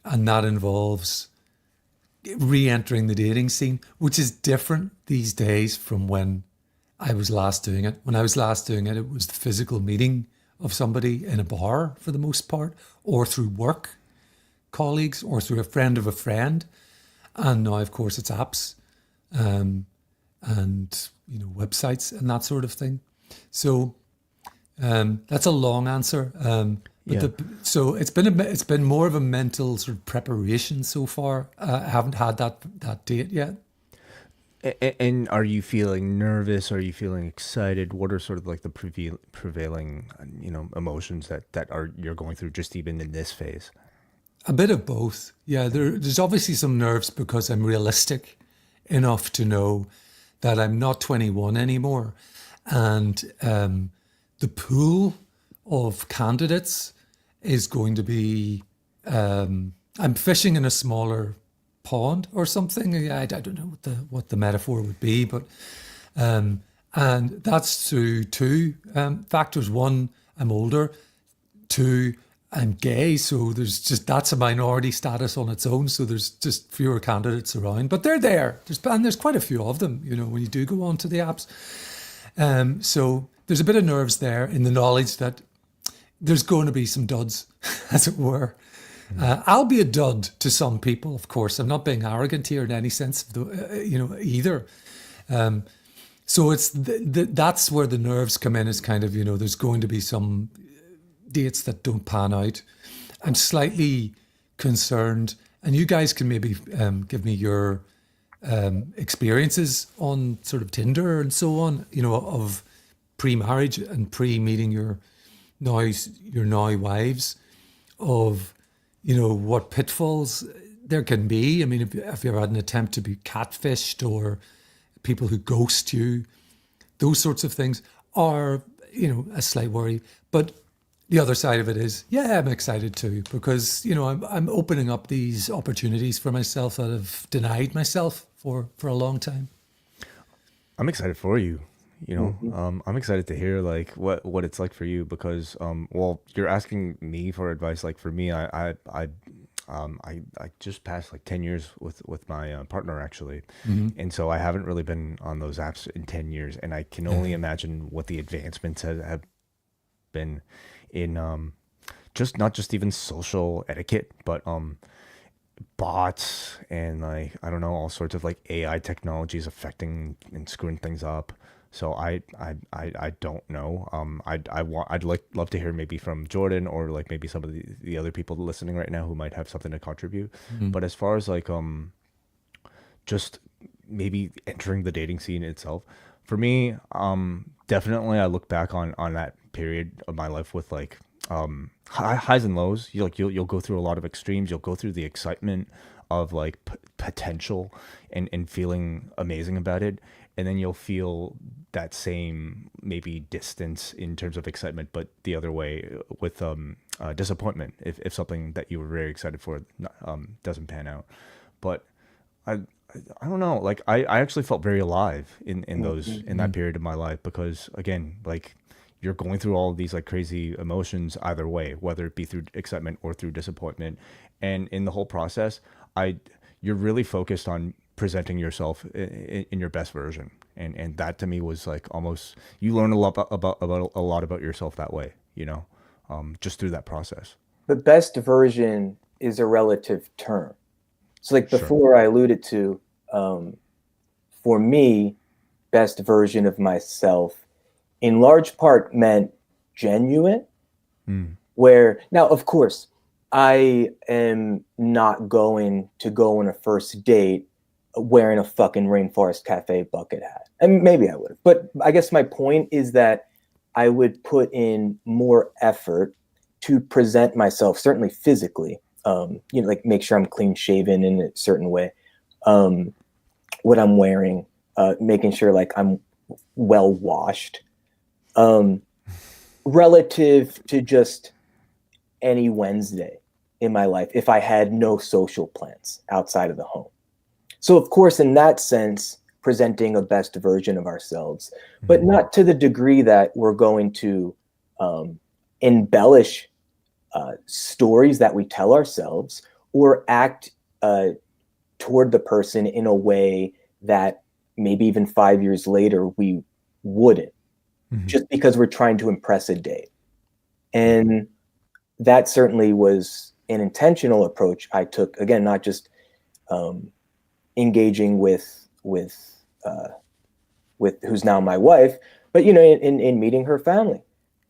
S3: and that involves re-entering the dating scene, which is different these days from when I was last doing it. When I was last doing it, it was the physical meeting of somebody in a bar for the most part, or through work colleagues, or through a friend of a friend. And now, of course, it's apps and websites and that sort of thing. So that's a long answer. So it's been more of a mental sort of preparation so far. I haven't had that date yet.
S1: And are you feeling nervous? Are you feeling excited? What are sort of like the prevailing, emotions that you're going through just even in this phase?
S3: A bit of both. Yeah, there's obviously some nerves because I'm realistic enough to know that I'm not 21 anymore. And the pool of candidates is going to be, I'm fishing in a smaller pond or something. I don't know what the metaphor would be, but and that's through two factors. One, I'm older. Two, I'm gay, so that's a minority status on its own. So there's just fewer candidates around, but they're there. There's quite a few of them. When you do go onto the apps. So there's a bit of nerves there in the knowledge that there's going to be some duds, as it were. I'll be a dud to some people, of course. I'm not being arrogant here in any sense, either. So it's that's where the nerves come in. Is kind of there's going to be some dates that don't pan out. I'm slightly concerned, and you guys can maybe give me your experiences on sort of Tinder and so on. Of pre-marriage and pre-meeting your now wives, of what pitfalls there can be. I mean, if you ever had an attempt to be catfished, or people who ghost you, those sorts of things are, a slight worry. But the other side of it is, yeah, I'm excited too, because, I'm opening up these opportunities for myself that I've denied myself for a long time.
S1: I'm excited for you. I'm excited to hear like what it's like for you, because you're asking me for advice. Like for me, I just passed like 10 years with my partner, actually. And so I haven't really been on those apps in 10 years, and I can only imagine what the advancements have been in not just even social etiquette, but bots and like, I don't know, all sorts of like AI technologies affecting and screwing things up. So I don't know. I'd love to hear maybe from Jordan, or like maybe some of the other people listening right now who might have something to contribute. But as far as like just maybe entering the dating scene itself, for me, definitely I look back on that period of my life with like highs and lows. You'll go through a lot of extremes. You'll go through the excitement of like potential and feeling amazing about it. And then you'll feel that same maybe distance in terms of excitement, but the other way with disappointment if something that you were very excited for doesn't pan out. But I don't know. Like I actually felt very alive in those in that
S3: Mhm.
S1: period of my life because again, like you're going through all of these like crazy emotions either way, whether it be through excitement or through disappointment. And in the whole process, I you're really focused on presenting yourself in your best version. And that to me was like almost you learn a lot about a lot about yourself that way, you know, just through that process.
S2: The best version is a relative term. So, like
S1: Sure.
S2: before, I alluded to, um, for me, best version of myself in large part meant genuine.
S1: Mm.
S2: Where now, of course, I am not going to go on a first date wearing a fucking Rainforest Cafe bucket hat. And maybe I would have. But I guess my point is that I would put in more effort to present myself, certainly physically, like make sure I'm clean shaven in a certain way, um, what I'm wearing, making sure like I'm well washed, um, relative to just any Wednesday in my life if I had no social plans outside of the home. So, of course, in that sense, presenting a best version of ourselves, but
S1: Mm.
S2: not to the degree that we're going to embellish stories that we tell ourselves or act uh, toward the person in a way that maybe even 5 years later we wouldn't,
S1: Mm.
S2: just because we're trying to impress a date.
S1: Yeah.
S2: And that certainly was an intentional approach I took. Again, not just um, engaging uh, with who's now my wife, but in meeting her family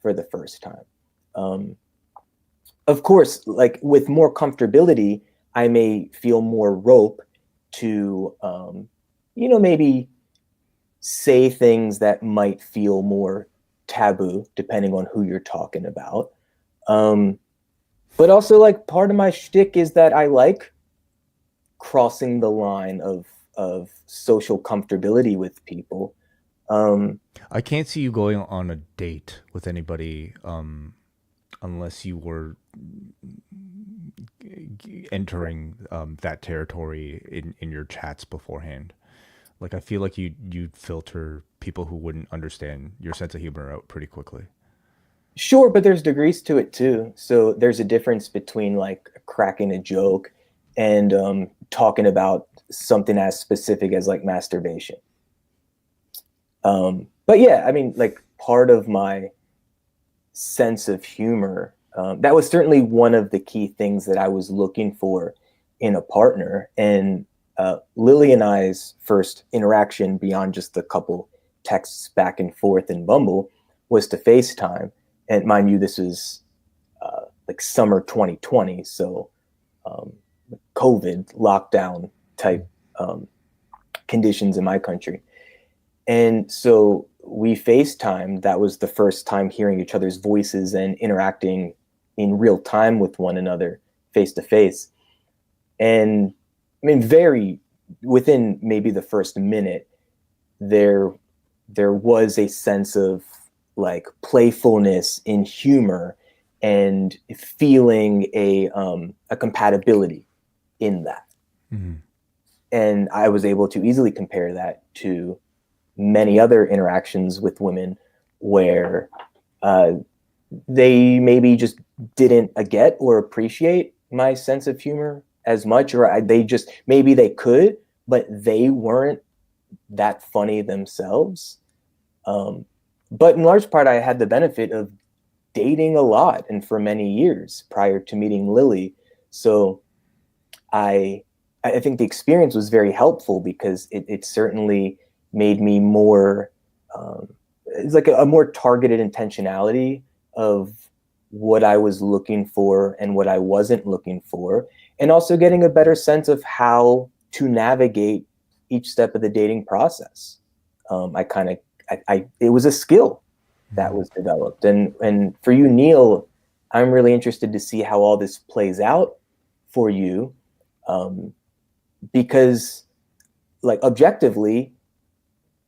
S2: for the first time. Um, of course, like with more comfortability, I may feel more rope to, maybe say things that might feel more taboo, depending on who you're talking about. Um, but also, like, part of my shtick is that I like crossing the line of social comfortability with people. Um,
S1: I can't see you going on a date with anybody unless you were entering that territory in your chats beforehand. Like I feel like you'd filter people who wouldn't understand your sense of humor out pretty quickly.
S2: sure, but there's degrees to it too. So there's a difference between like cracking a joke and talking about something as specific as like masturbation. But yeah, I mean, like part of my sense of humor, that was certainly one of the key things that I was looking for in a partner. And Lily and I's first interaction beyond just a couple texts back and forth in Bumble was to FaceTime. And mind you, this was like summer 2020, so um, COVID lockdown type um, conditions in my country. And so we FaceTime. That was the first time hearing each other's voices and interacting in real time with one another face to face. And I mean, very within maybe the first minute, there there was a sense of like playfulness and humor and feeling a compatibility in that.
S1: Mm-hmm.
S2: And I was able to easily compare that to many other interactions with women where uh, they maybe just didn't get or appreciate my sense of humor as much, or they just maybe they could, but they weren't that funny themselves. Um, but in large part, I had the benefit of dating a lot and for many years prior to meeting Lily. So I I think the experience was very helpful because it certainly made me more it's like a more targeted intentionality of what I was looking for and what I wasn't looking for, and also getting a better sense of how to navigate each step of the dating process. I kind of it was a skill that
S1: Mm-hmm.
S2: was developed, and for you, Neil, I'm really interested to see how all this plays out for you, um, because like objectively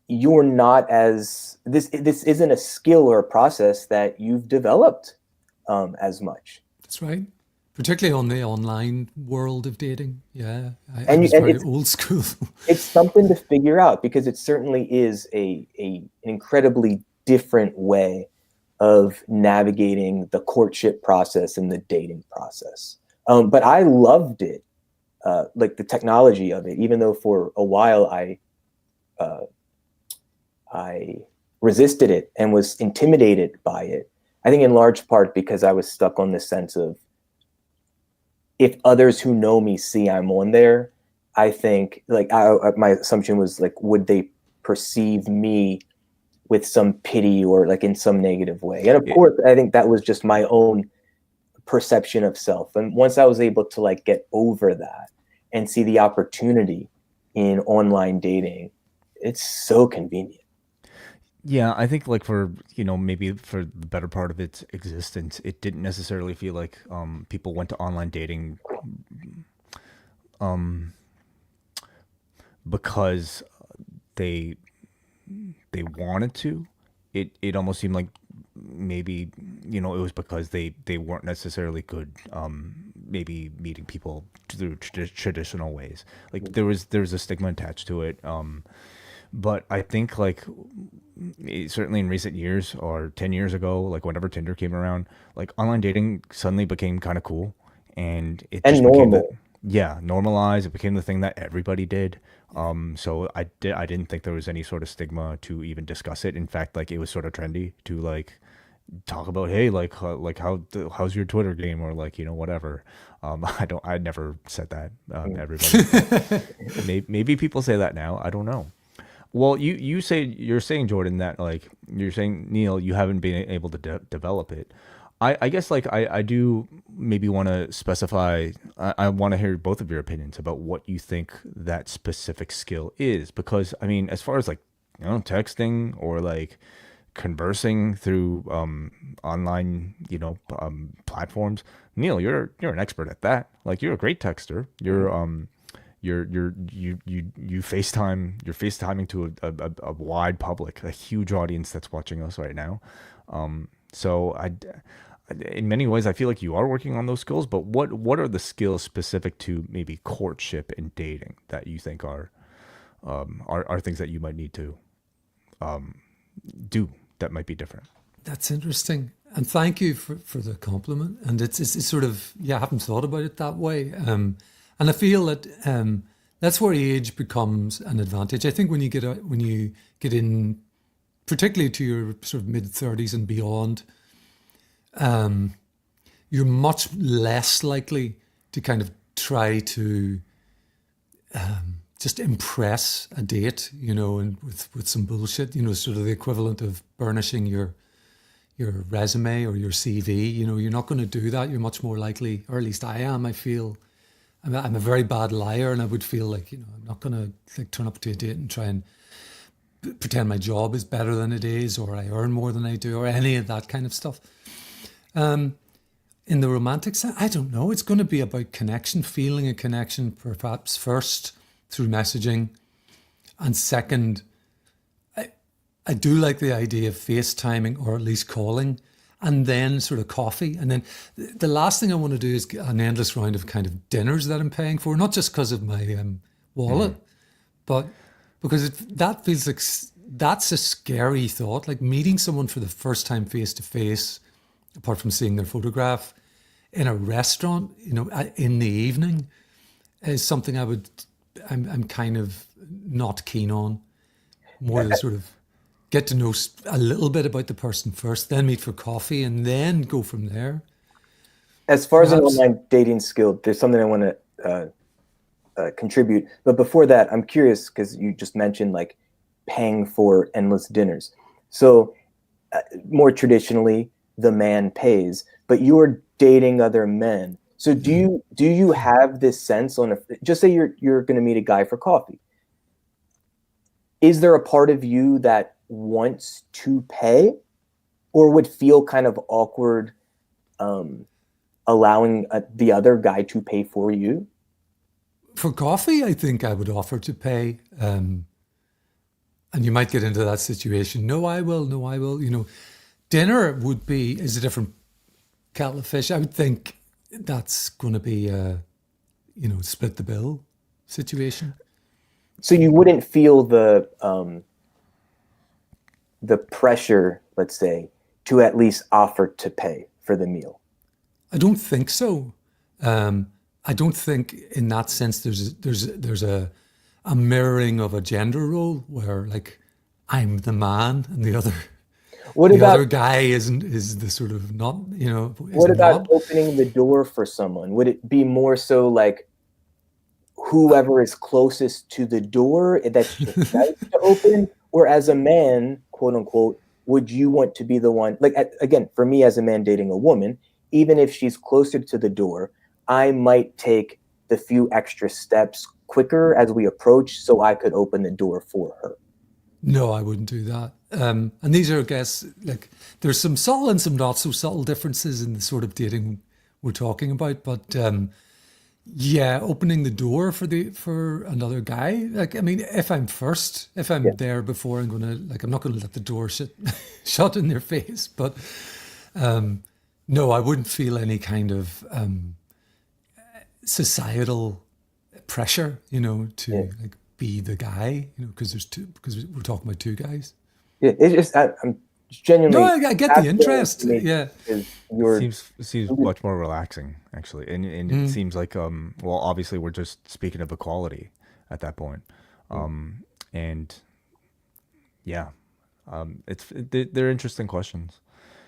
S2: you're not as this isn't a skill or a process that you've developed as much.
S3: That's right. particularly on the online world of dating. Yeah, I
S2: And
S3: was
S2: and
S3: very old school.
S2: it's something to figure out, because it certainly is an incredibly different way of navigating the courtship process and the dating process. But I loved it, like the technology of it, even though for a while I resisted it and was intimidated by it. I think in large part because I was stuck on the sense of, if others who know me see I'm on there, I think like my assumption was like, would they perceive me with some pity or like in some negative way? And of course, I think that was just my own perception of self. And once I was able to like get over that and see the opportunity in online dating, it's so convenient.
S1: Yeah, I think like for, maybe for the better part of its existence, it didn't necessarily feel like people went to online dating because they wanted to. It almost seemed like maybe, it was because they weren't necessarily good, maybe meeting people through traditional ways. Like there was a stigma attached to it. But I think like certainly in recent years or 10 years ago, like whenever Tinder came around, like online dating suddenly became kind of cool, and it
S2: And
S1: just became
S2: normal.
S1: normalized. It became the thing that everybody did. So I didn't think there was any sort of stigma to even discuss it. In fact, like it was sort of trendy to like talk about, hey, like how's your Twitter game, or like, whatever. I never said that. Everybody, maybe people say that now. I don't know. Well, you're saying, Jordan, that like you're saying, Neil, you haven't been able to develop it. I guess like I do maybe want to specify. I want to hear both of your opinions about what you think that specific skill is, because I mean, as far as like, texting or like conversing through online, platforms, Neil, you're an expert at that. Like you're a great texter. You FaceTime. You're FaceTiming to a wide public, a huge audience that's watching us right now. So in many ways, I feel like you are working on those skills. But what are the skills specific to maybe courtship and dating that you think are things that you might need to do that might be different?
S3: That's interesting. And thank you for the compliment. And it's sort of, yeah, I haven't thought about it that way. And I feel that that's where age becomes an advantage. I think when you get in, particularly to your sort of mid-30s and beyond, you're much less likely to kind of try to just impress a date, and with some bullshit, sort of the equivalent of burnishing your resume or your CV. You're not going to do that. You're much more likely, or at least I am, I feel. I'm a very bad liar, and I would feel like, I'm not going to like turn up to a date and try and pretend my job is better than it is, or I earn more than I do, or any of that kind of stuff. In the romantic sense, I don't know. It's going to be about connection, feeling a connection, perhaps first through messaging, and second, I do like the idea of FaceTiming or at least calling, and then sort of coffee. And then the last thing I want to do is get an endless round of kind of dinners that I'm paying for, not just because of my wallet, but because that feels like that's a scary thought. Like meeting someone for the first time face to face, apart from seeing their photograph, in a restaurant, in the evening, is something I'm kind of not keen on. More to sort of get to know a little bit about the person first, then meet for coffee, and then go from there.
S2: As far as an online dating skill, there's something I want to contribute. But before that, I'm curious, because you just mentioned like paying for endless dinners. So more traditionally, the man pays, but you're dating other men. So do you have this sense just say you're going to meet a guy for coffee? Is there a part of you that wants to pay, or would feel kind of awkward allowing the other guy to pay for you?
S3: For coffee, I think I would offer to pay. And you might get into that situation. No, I will. No, I will. Dinner is a different kettle of fish. I would think that's going to be a, split the bill situation.
S2: So you wouldn't feel the pressure, let's say, to at least offer to pay for the meal.
S3: I don't think so. I don't think in that sense there's a mirroring of a gender role where like I'm the man and
S2: What
S3: the
S2: about
S3: other guy is the sort of not, is
S2: what about
S3: not.
S2: opening the door for someone? Would it be more so like whoever is closest to the door that's just nice to open, or as a man, quote unquote, would you want to be the one? Like again, for me as a man dating a woman, even if she's closer to the door, I might take the few extra steps quicker as we approach so I could open the door for her.
S3: No, I wouldn't do that. And these are, I guess, like there's some subtle and some not so subtle differences in the sort of dating we're talking about. But yeah, opening the door for another guy. Like, I mean, if
S2: Yeah.
S3: I'm there before, I'm not gonna let the door shut in their face. But no, I wouldn't feel any kind of societal pressure,
S2: Yeah.
S3: to like be the guy, because we're talking about two guys.
S2: Yeah, it's just I'm
S3: No,
S2: genuinely
S3: I get the
S2: fascinated
S3: interest.
S2: to me
S3: Yeah.
S2: because
S1: It
S2: you're
S1: seems much more relaxing actually, and it seems like well, obviously we're just speaking of equality at that point, and yeah, they're interesting questions.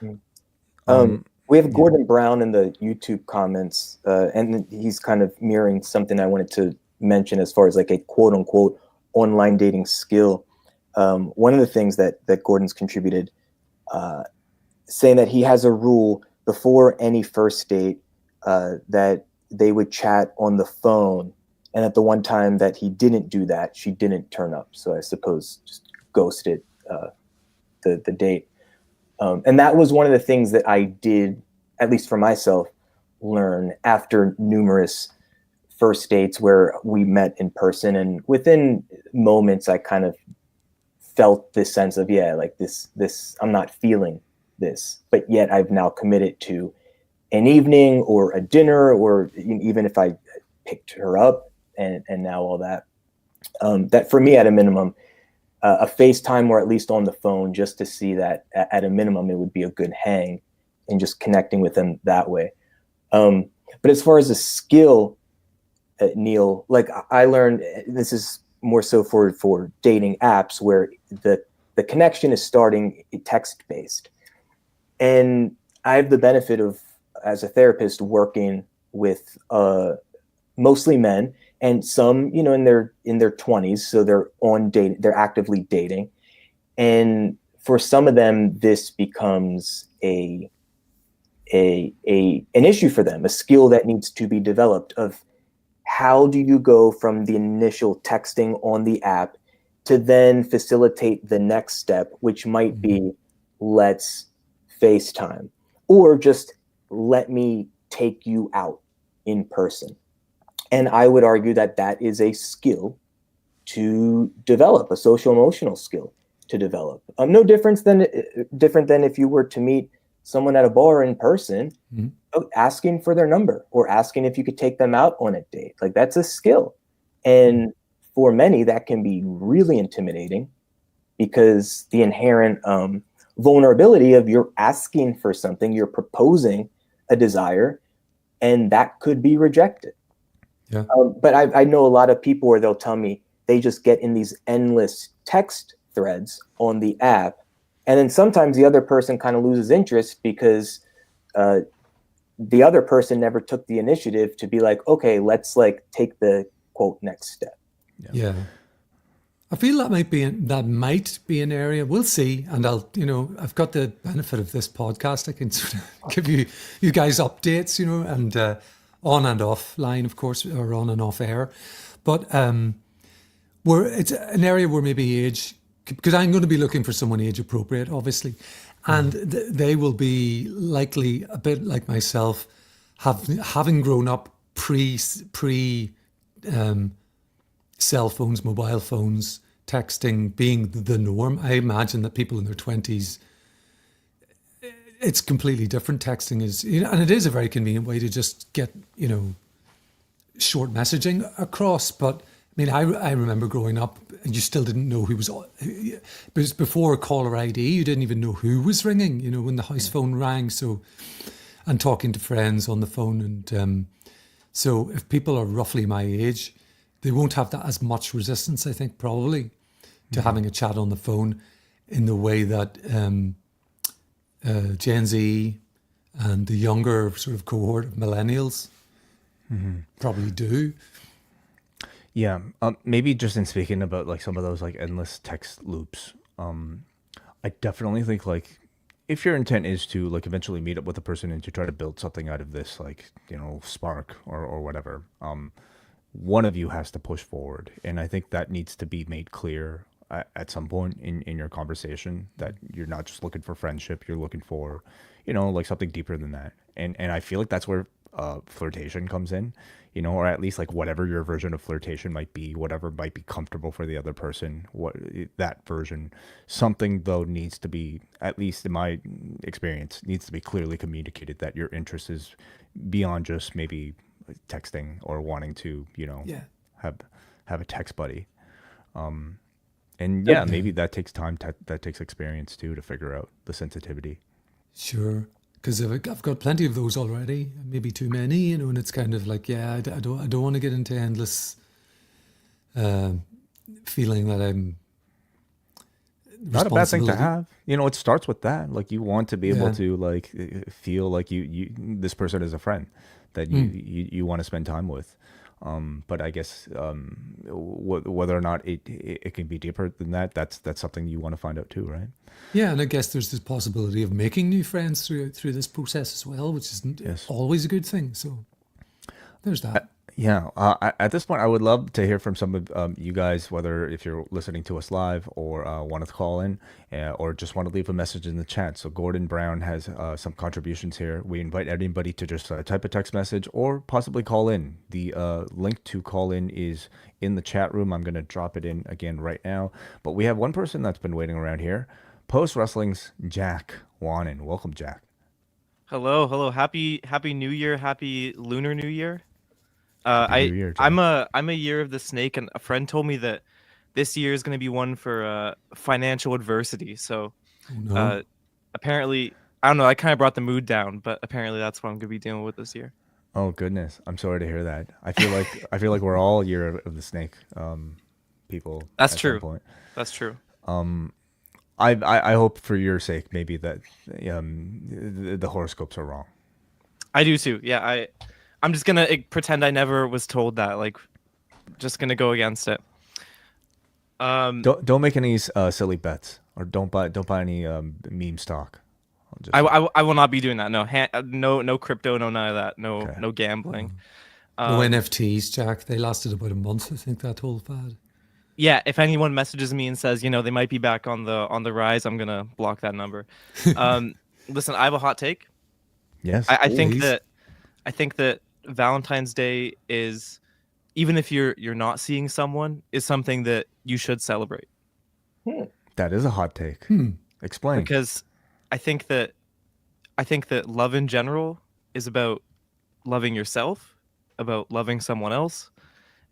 S2: we have
S1: Yeah.
S2: Gordon Brown in the YouTube comments, and he's kind of mirroring something I wanted to mention as far as like a quote unquote online dating skill. One of the things that Gordon's contributed, saying that he has a rule before any first date, that they would chat on the phone, and at the one time that he didn't do that, she didn't turn up. So I suppose just ghosted the date. And that was one of the things that I did, at least for myself, learn after numerous first dates where we met in person. And within moments, I kind of felt this sense of, yeah, like this, I'm not feeling this, but yet I've now committed to an evening or a dinner, or even if I picked her up and now all that, that for me at a minimum, a FaceTime or at least on the phone, just to see that at a minimum it would be a good hang and just connecting with them that way. But as far as a skill, Neal, like I learned, this is more so for dating apps where the connection is starting text based, and I have the benefit of, as a therapist, working with mostly men and some, in their 20s, so they're actively dating, and for some of them this becomes an issue for them, a skill that needs to be developed of how do you go from the initial texting on the app to then facilitate the next step, which might be let's FaceTime, or just let me take you out in person. And I would argue that that is a skill to develop, a social emotional skill to develop. No different than if you were to meet someone at a bar in person, asking for their number or asking if you could take them out on a date. Like, that's a skill. And for many, that can be really intimidating because the inherent vulnerability of you're asking for something, you're proposing a desire, and that could be rejected.
S3: Yeah.
S2: But I know a lot of people where they'll tell me they just get in these endless text threads on the app. And then sometimes the other person kind of loses interest because the other person never took the initiative to be like, okay, let's like take the quote next step.
S3: Yeah. I feel that might be an area. We'll see. And I've got the benefit of this podcast. I can sort of give you guys updates, and on and off line, of course, or on and off air. But it's an area where maybe age, because I'm going to be looking for someone age appropriate, obviously. And they will be likely a bit like myself, having grown up pre cell phones, mobile phones, texting being the norm. I imagine that people in their 20s It's completely different. Texting is, and it is a very convenient way to just get, short messaging across. But I mean, I remember growing up and you still didn't know who was, because before caller ID, you didn't even know who was ringing, when the house phone rang. So, and talking to friends on the phone. And so if people are roughly my age, they won't have that as much resistance, I think, probably to having a chat on the phone in the way that Gen Z and the younger sort of cohort of millennials probably do.
S1: Yeah, maybe just in speaking about like some of those like endless text loops, I definitely think like if your intent is to like eventually meet up with a person and to try to build something out of this, like spark or whatever, one of you has to push forward, and I think that needs to be made clear at some point in your conversation that you're not just looking for friendship, you're looking for like something deeper than that, and I feel like that's where flirtation comes in, or at least like whatever your version of flirtation might be, whatever might be comfortable for the other person, what that version. Something though needs to be, at least in my experience, needs to be clearly communicated that your interest is beyond just maybe texting or wanting to
S3: Yeah.
S1: have have a text buddy. And yeah, maybe that takes time, that takes experience too, to figure out the sensitivity.
S3: Sure. Because I've got plenty of those already, maybe too many, and it's kind of like, yeah, I don't want to get into endless feeling that I'm
S1: Not a bad thing to
S3: responsibility.
S1: have. It starts with that. Like you want to be able
S3: Yeah.
S1: to like feel like you this person is a friend that you want to spend time with. But I guess whether or not it can be deeper than that, that's something you want to find out too, right?
S3: Yeah, and I guess there's this possibility of making new friends through this process as well, which isn't
S1: Yes.
S3: always a good thing. So there's that.
S1: Yeah. At this point, I would love to hear from some of you guys, whether if you're listening to us live or want to call in or just want to leave a message in the chat. So Gordon Brown has some contributions here. We invite anybody to just type a text message or possibly call in. The link to call in is in the chat room. I'm going to drop it in again right now. But we have one person that's been waiting around here. Post Wrestling's Jack Wannen. Welcome, Jack.
S4: Hello, hello. Happy New Year. Happy Lunar New Year.
S1: Happy New Year, Jack.
S4: I'm a year of the snake, and a friend told me that this year is going to be one for financial adversity. So
S3: Oh, no.
S4: apparently, I don't know. I kind of brought the mood down, but apparently that's what I'm going to be dealing with this year.
S1: Oh goodness, I'm sorry to hear that. I feel like we're all year of the snake people.
S4: That's
S1: at
S4: true.
S1: Some point.
S4: That's true.
S1: I hope for your sake maybe that the horoscopes are wrong.
S4: I do too. Yeah, I'm just gonna pretend I never was told that. Like, just gonna go against it.
S1: Don't make any silly bets or don't buy any meme stock.
S4: I will not be doing that. No, no crypto, no none of that. No,
S1: Okay.
S4: no gambling.
S3: No NFTs, Jack. They lasted about a month, I think, that whole fad.
S4: Yeah, if anyone messages me and says, they might be back on the rise, I'm gonna block that number. Listen, I have a hot take.
S1: Yes.
S4: I think
S3: Please.
S4: that Valentine's Day is, even if you're not seeing someone, is something that you should celebrate.
S1: That is a hot take. Explain.
S4: Because I think that love in general is about loving yourself, about loving someone else,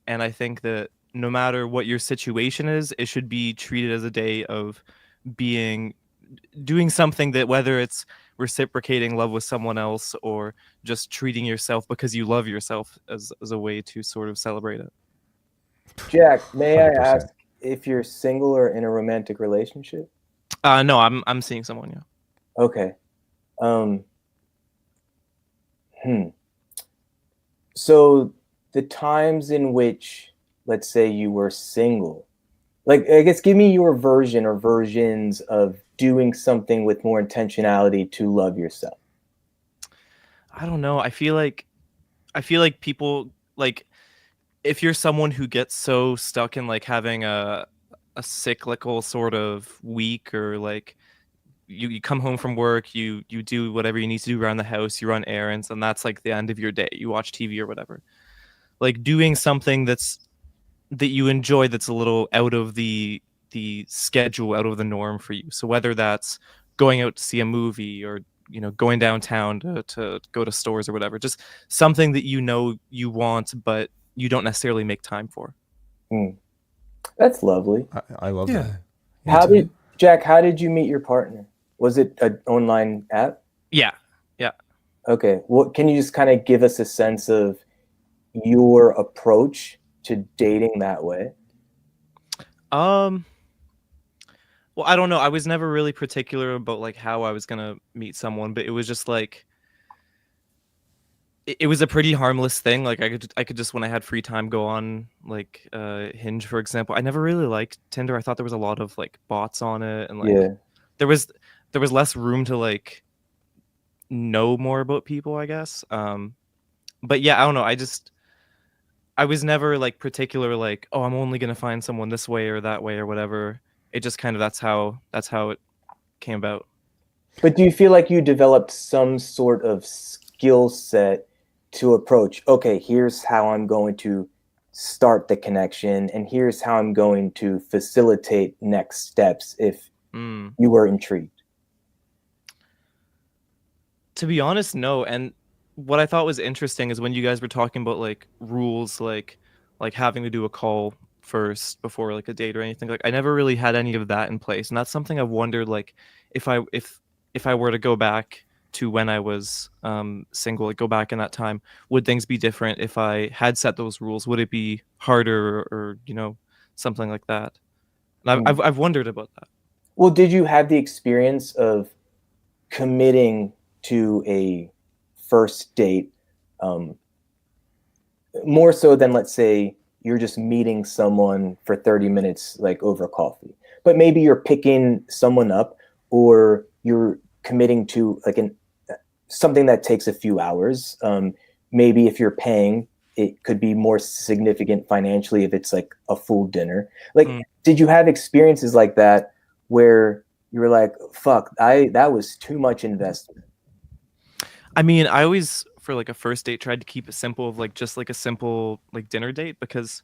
S4: and I think that no matter what your situation is, it should be treated as a day of doing something that, whether it's reciprocating love with someone else or just treating yourself because you love yourself, as a way to sort of celebrate it.
S2: Jack, may I
S1: 100%.
S2: ask if you're single or in a romantic relationship?
S4: No, I'm seeing someone. Yeah.
S2: Okay. So the times in which, let's say, you were single, like, I guess, give me your version or versions of doing something with more intentionality to love yourself.
S4: I don't know. I feel like people, like, if you're someone who gets so stuck in like having a cyclical sort of week, or like you come home from work, you do whatever you need to do around the house, you run errands, and that's like the end of your day. You watch TV or whatever. Like, doing something that you enjoy, that's a little out of the schedule, out of the norm for you. So whether that's going out to see a movie or going downtown to go to stores or whatever. Just something that you want, but you don't necessarily make time for.
S2: That's lovely.
S1: I love
S3: Yeah.
S1: that.
S2: How did Jack? How did you meet your partner? Was it an online app?
S4: Yeah.
S2: Okay. What can you just kind of give us a sense of your approach to dating that way?
S4: Well, I don't know. I was never really particular about like how I was gonna meet someone, but it was just like it was a pretty harmless thing. Like I could just when I had free time go on like Hinge, for example. I never really liked Tinder. I thought there was a lot of like bots on it, and like
S2: Yeah.
S4: there was less room to like know more about people, I guess. But yeah, I don't know. I was never like particular like, oh, I'm only gonna find someone this way or that way or whatever. It just kind of that's how it came about.
S2: But do you feel like you developed some sort of skill set to approach, okay, here's how I'm going to start the connection, and here's how I'm going to facilitate next steps if you were intrigued?
S4: To be honest, no. And what I thought was interesting is when you guys were talking about like rules, like having to do a call first before like a date or anything. Like I never really had any of that in place, and that's something I've wondered. Like if I were to go back to when I was single, like go back in that time, would things be different if I had set those rules? Would it be harder or something like that? And I've wondered about that.
S2: Well, did you have the experience of committing to a first date more so than, let's say, you're just meeting someone for 30 minutes like over coffee, but maybe you're picking someone up, or you're committing to like something that takes a few hours? Maybe if you're paying, it could be more significant financially if it's like a full dinner. Like, did you have experiences like that where you were like, fuck, that was too much investment?
S4: I mean, I always, for like a first date, tried to keep it simple, of like just like a simple like dinner date, because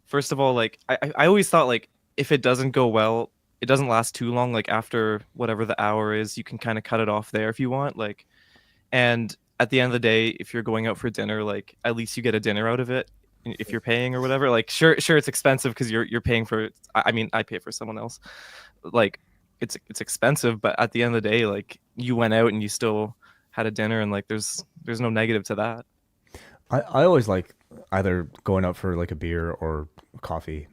S4: first of all, like I always thought like if it doesn't go well, it doesn't last too long. Like after whatever the hour is, you can kind of cut it off there if you want. Like, and at the end of the day, if you're going out for dinner, like at least you get a dinner out of it if you're paying or whatever. Like sure it's expensive because you're paying for. I mean, I pay for someone else. Like it's expensive, but at the end of the day, like you went out and you still had a dinner, and like there's no negative to that.
S1: I always like either going out for like a beer or coffee,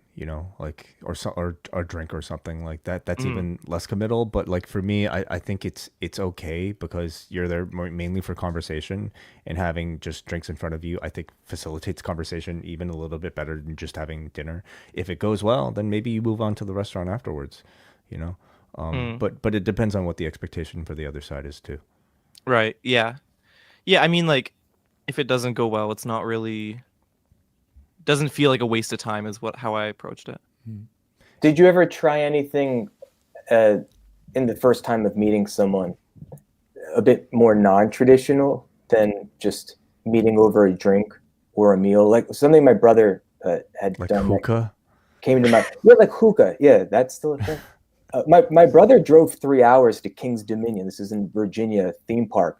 S1: like or a drink or something like that. That's even less committal. But like for me, I think it's okay because you're there mainly for conversation, and having just drinks in front of you, I think facilitates conversation even a little bit better than just having dinner. If it goes well, then maybe you move on to the restaurant afterwards, But it depends on what the expectation for the other side is too.
S4: Right. Yeah. I mean, like, if it doesn't go well, it's not really doesn't feel like a waste of time is how I approached it.
S2: Did you ever try anything in the first time of meeting someone a bit more non-traditional than just meeting over a drink or a meal? Like something my brother had
S1: like
S2: done.
S1: hookah?
S2: Came to my like hookah. Yeah, that's still a thing. My brother drove 3 hours to King's Dominion. This is in Virginia theme park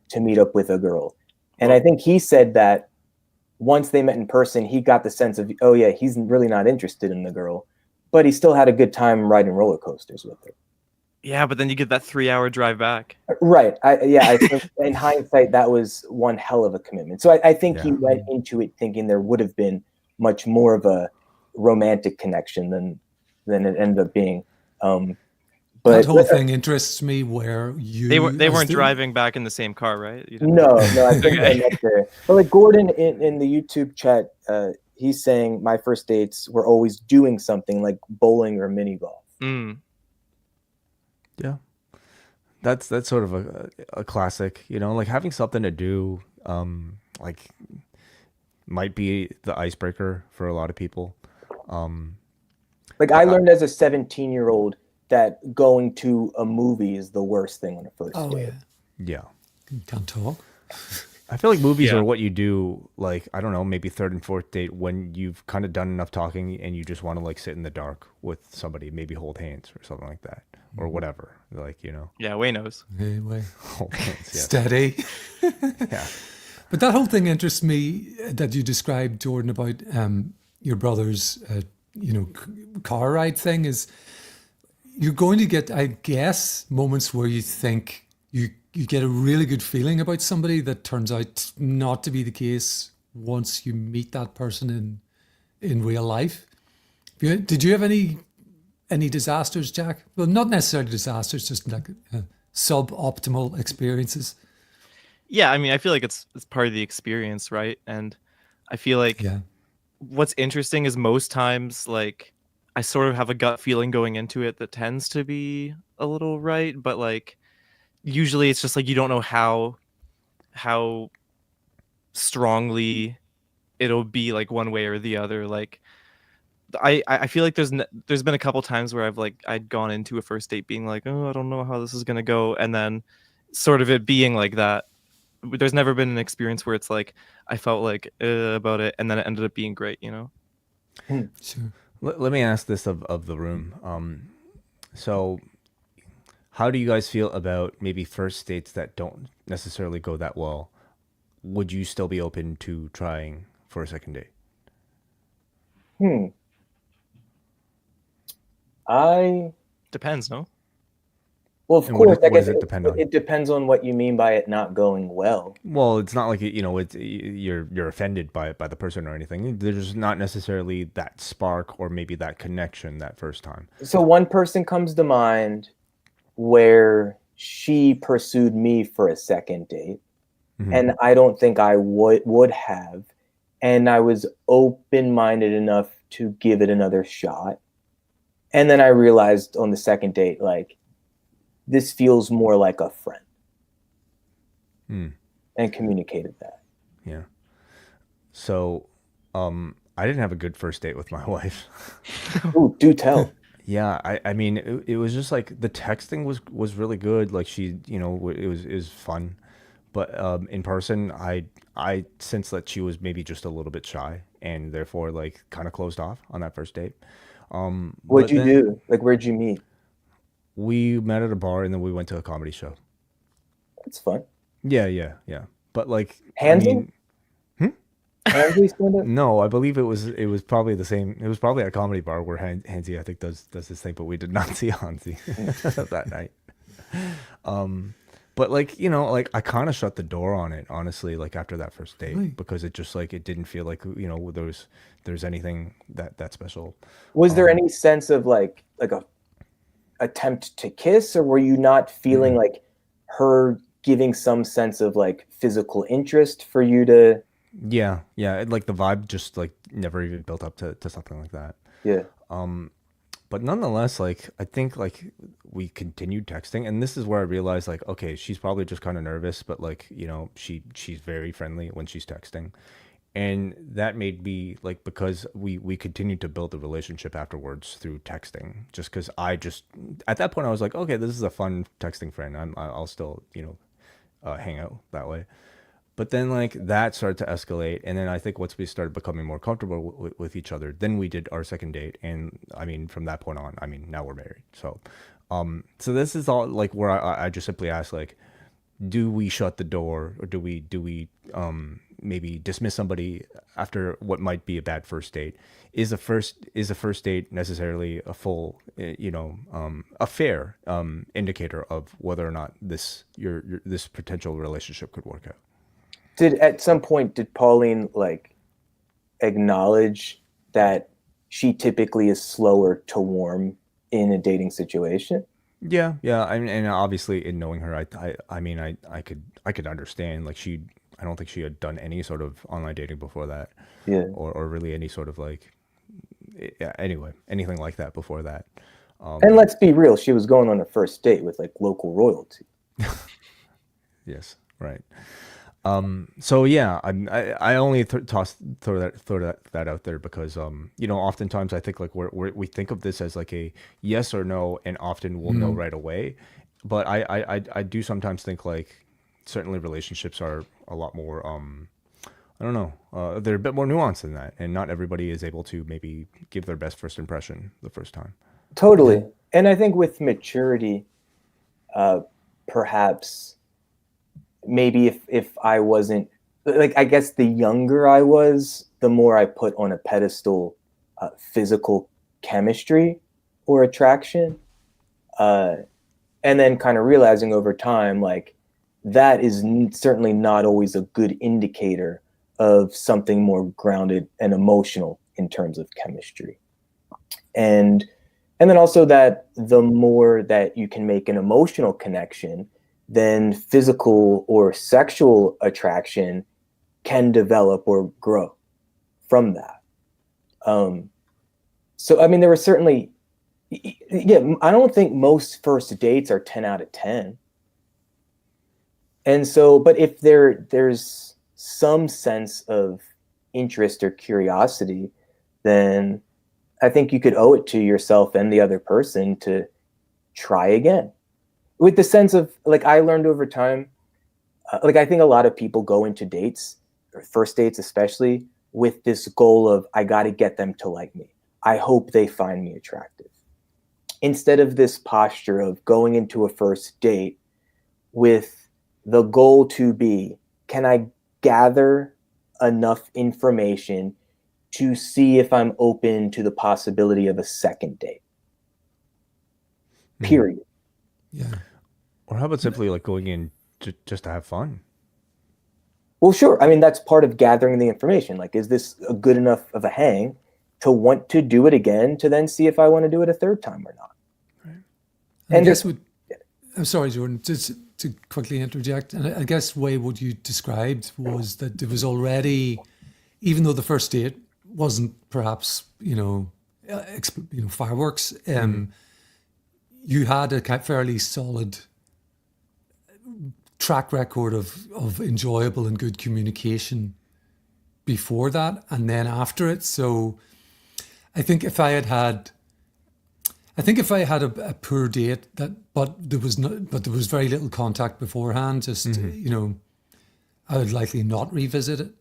S2: to meet up with a girl. And I think he said that once they met in person, he got the sense of, oh yeah, he's really not interested in the girl, but he still had a good time riding roller coasters with her.
S4: Yeah, but then you get that 3-hour drive back.
S2: Right. I think in hindsight, that was one hell of a commitment. So I think he went into it thinking there would have been much more of a romantic connection than it ended up being. But
S3: that whole thing interests me. Where
S4: they weren't driving back in the same car, right?
S2: No, I think I met there. But like Gordon in the YouTube chat, he's saying my first dates were always doing something like bowling or mini golf.
S1: Yeah, that's sort of a classic, like having something to do, like might be the icebreaker for a lot of people.
S2: Like I learned as a 17-year-old that going to a movie is the worst thing on a first date.
S1: Yeah.
S3: You can't talk.
S1: I feel like movies are what you do, like, I don't know, maybe third and fourth date when you've kind of done enough talking and you just want to like sit in the dark with somebody, maybe hold hands or something like that. or whatever. Like,
S4: Yeah, Wayne knows.
S3: Anyway,
S1: whole things, yes.
S3: steady.
S1: Yeah.
S3: But that whole thing interests me that you described, Jordan, about your brother's, car ride thing. Is you're going to get, I guess, moments where you think you get a really good feeling about somebody that turns out not to be the case once you meet that person in real life. Did you have any disasters, Jack? Well, not necessarily disasters, just like suboptimal experiences.
S4: Yeah, I mean, I feel like it's part of the experience, right? And I feel like
S3: Yeah.
S4: what's interesting is most times, like, I sort of have a gut feeling going into it that tends to be a little right, but like usually it's just like you don't know how strongly it'll be like one way or the other. Like I feel like there's been a couple times where I'd gone into a first date being like, oh, I don't know how this is gonna go, and then sort of it being like that. There's never been an experience where it's like I felt like about it, and then it ended up being great, you know?
S3: Sure.
S1: Let me ask this of the room. So how do you guys feel about maybe first dates that don't necessarily go that well? Would you still be open to trying for a second date?
S2: I
S4: Depends, no?
S2: Well, of
S1: And
S2: course, I
S1: what
S2: guess
S1: does it depend on?
S2: it depends on what you mean by it not going well.
S1: Well, it's not like it's you're offended by the person or anything. There's not necessarily that spark or maybe that connection that first time.
S2: So one person comes to mind where she pursued me for a second date, and I don't think I would have, and I was open-minded enough to give it another shot. And then I realized on the second date, like, this feels more like a friend. And communicated that.
S1: Yeah. So, I didn't have a good first date with my wife.
S2: Ooh, do tell.
S1: Yeah, I mean, it was just like the texting was really good. Like she, it was fun, but in person, I sensed that she was maybe just a little bit shy and therefore like kind of closed off on that first date.
S2: What'd
S1: But
S2: you
S1: then
S2: do? Like, where'd you meet?
S1: we met at a bar and then we went to a comedy show.
S2: That's fun.
S1: Yeah. But like, I
S2: Handsy?
S1: mean,
S2: Handsy stand up?
S1: no, I believe it was probably the same. It was probably a comedy bar where Hansi I think does this thing, but we did not see Hansi that night. But like like I kind of shut the door on it honestly, like after that first date
S3: Right.
S1: because it just like it didn't feel like there's anything that special.
S2: Was there any sense of like a attempt to kiss, or were you not feeling like her giving some sense of like physical interest for you to?
S1: Yeah, like the vibe just like never even built up to something like that.
S2: Yeah.
S1: But nonetheless, like I think like we continued texting, and this is where I realized like, okay, she's probably just kind of nervous, but like she's very friendly when she's texting, and that made me like because we continued to build the relationship afterwards through texting, just because I just at that point I was like, okay, this is a fun texting friend. I'll still hang out that way. But then like that started to escalate, and then I think once we started becoming more comfortable with each other, then we did our second date, and I mean from that point on, I mean now we're married. So this is all like where I just simply ask like, do we shut the door or do we maybe dismiss somebody after what might be a bad first date? Is a first date necessarily a full a fair indicator of whether or not this potential relationship could work out?
S2: At some point did Pauline like acknowledge that she typically is slower to warm in a dating situation?
S1: Yeah. I mean, and obviously, in knowing her, I mean, I could understand. Like, I don't think she had done any sort of online dating before that,
S2: Yeah.
S1: or really any sort of like, yeah, anyway, anything like that before that.
S2: And let's be real, she was going on a first date with like local royalty.
S1: Yes, right. So yeah, I only throw that out there because oftentimes I think like we think of this as like a yes or no, and often we'll know right away. But I do sometimes think like certainly relationships are a lot more I don't know, they're a bit more nuanced than that, and not everybody is able to maybe give their best first impression the first time.
S2: Totally. And I think with maturity, perhaps maybe if I wasn't like, I guess the younger I was, the more I put on a pedestal physical chemistry or attraction. And then kind of realizing over time, like that is certainly not always a good indicator of something more grounded and emotional in terms of chemistry. And then also that the more that you can make an emotional connection, then physical or sexual attraction can develop or grow from that. So, I mean, there were certainly, yeah, I don't think most first dates are 10 out of 10. And so, but if there's some sense of interest or curiosity, then I think you could owe it to yourself and the other person to try again. With the sense of, like, I learned over time, like, I think a lot of people go into dates, or first dates especially, with this goal of, I got to get them to like me. I hope they find me attractive. Instead of this posture of going into a first date with the goal to be, can I gather enough information to see if I'm open to the possibility of a second date? Period.
S3: Yeah.
S1: Or how about simply like going in just to have fun?
S2: Well, sure. I mean, that's part of gathering the information. Like, is this a good enough of a hang to want to do it again, to then see if I want to do it a third time or not?
S3: Right.
S2: And
S3: I guess I'm sorry, Jordan, just to quickly interject. And I guess, Wai, what you described was that there was already, even though the first date wasn't perhaps, fireworks, you had a fairly solid track record of enjoyable and good communication before that and then after it. So I think if I had a poor date but there was very little contact beforehand, I would likely not revisit it.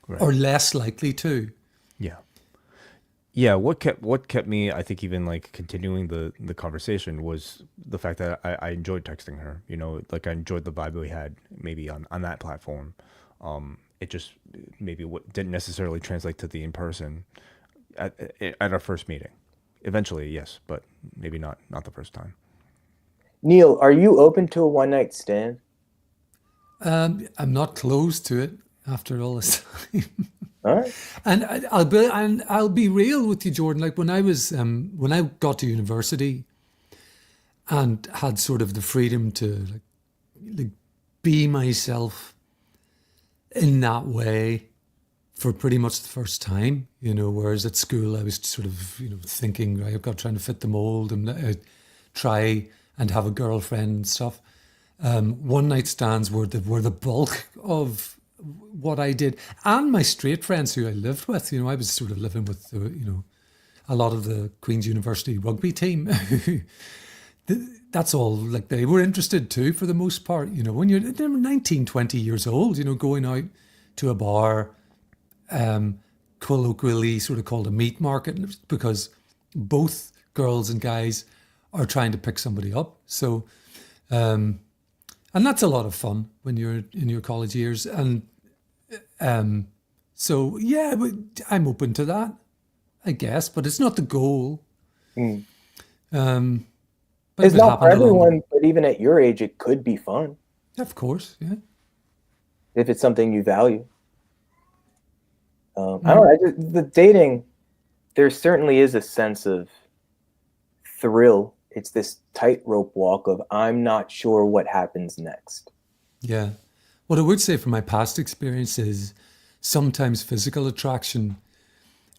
S3: Right. Or less likely to.
S1: Yeah, what kept me, I think, even like continuing the conversation was the fact that I enjoyed texting her. Like I enjoyed the vibe we had maybe on that platform. It just maybe didn't necessarily translate to the in person at our first meeting. Eventually, yes, but maybe not the first time.
S2: Neal, are you open to a one night stand?
S3: I'm not close to it after all this time.
S2: All right.
S3: And I'll be real with you, Jordan. Like when I got to university and had sort of the freedom to like be myself in that way for pretty much the first time, whereas at school I was sort of, thinking, right, I've got trying to fit the mold and try and have a girlfriend and stuff. One night stands were the bulk of what I did, and my straight friends who I lived with. I was sort of living with a lot of the Queen's University rugby team. That's all, like, they were interested too for the most part. When you're 19, 20 years old, going out to a bar, colloquially sort of called a meat market, because both girls and guys are trying to pick somebody up. So and that's a lot of fun when you're in your college years. And so, yeah, I'm open to that, I guess, but it's not the goal.
S2: Mm.
S3: But
S2: it's not for everyone, but even at your age, it could be fun.
S3: Of course, yeah.
S2: If it's something you value. I don't know, the dating, there certainly is a sense of thrill. It's this tightrope walk of, I'm not sure what happens next.
S3: Yeah. What I would say from my past experience is sometimes physical attraction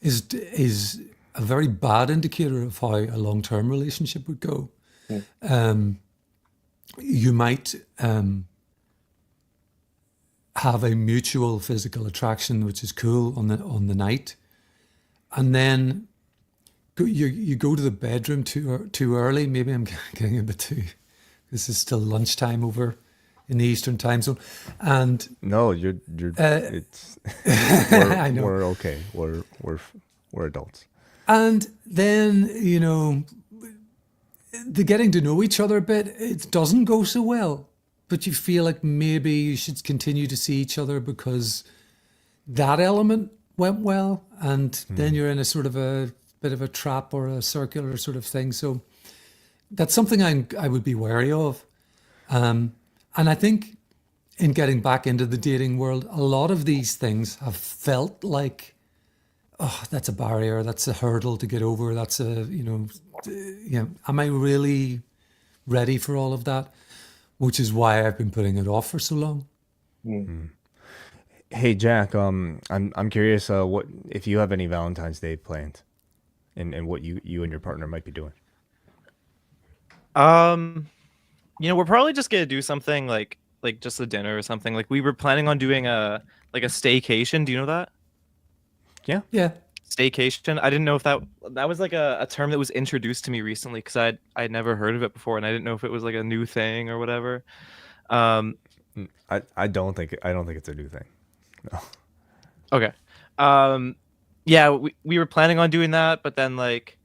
S3: is a very bad indicator of how a long-term relationship would go. You might have a mutual physical attraction, which is cool on the night, and then you go to the bedroom too early. Maybe I'm getting a bit too. This is still lunchtime over in the Eastern time zone, and
S1: no, you're. It's.
S3: I know.
S1: We're okay. We're adults.
S3: And then the getting to know each other a bit, it doesn't go so well. But you feel like maybe you should continue to see each other because that element went well, and then you're in a sort of a bit of a trap or a circular sort of thing. So that's something I would be wary of. And I think in getting back into the dating world, a lot of these things have felt like, oh, that's a barrier, that's a hurdle to get over, that's a, am I really ready for all of that? Which is why I've been putting it off for so long.
S1: Hey Jack, I'm curious, what if you have any Valentine's Day planned, and what you and your partner might be doing.
S4: We're probably just gonna do something like just a dinner or something. Like we were planning on doing a staycation. Do you know that?
S1: Yeah.
S3: Yeah.
S4: Staycation. I didn't know if that was like a term that was introduced to me recently because I'd never heard of it before, and I didn't know if it was like a new thing or whatever.
S1: I don't think it's a new thing. No.
S4: Okay. Yeah, we were planning on doing that, but then like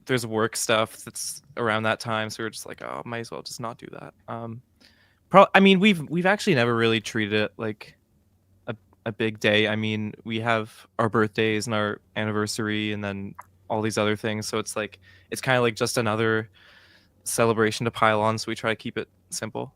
S4: there's work stuff that's around that time, so we are just like, oh, might as well just not do that. I mean, we've actually never really treated it like a big day. I mean, we have our birthdays and our anniversary and then all these other things, so it's like it's kind of like just another celebration to pile on, so we try to keep it simple.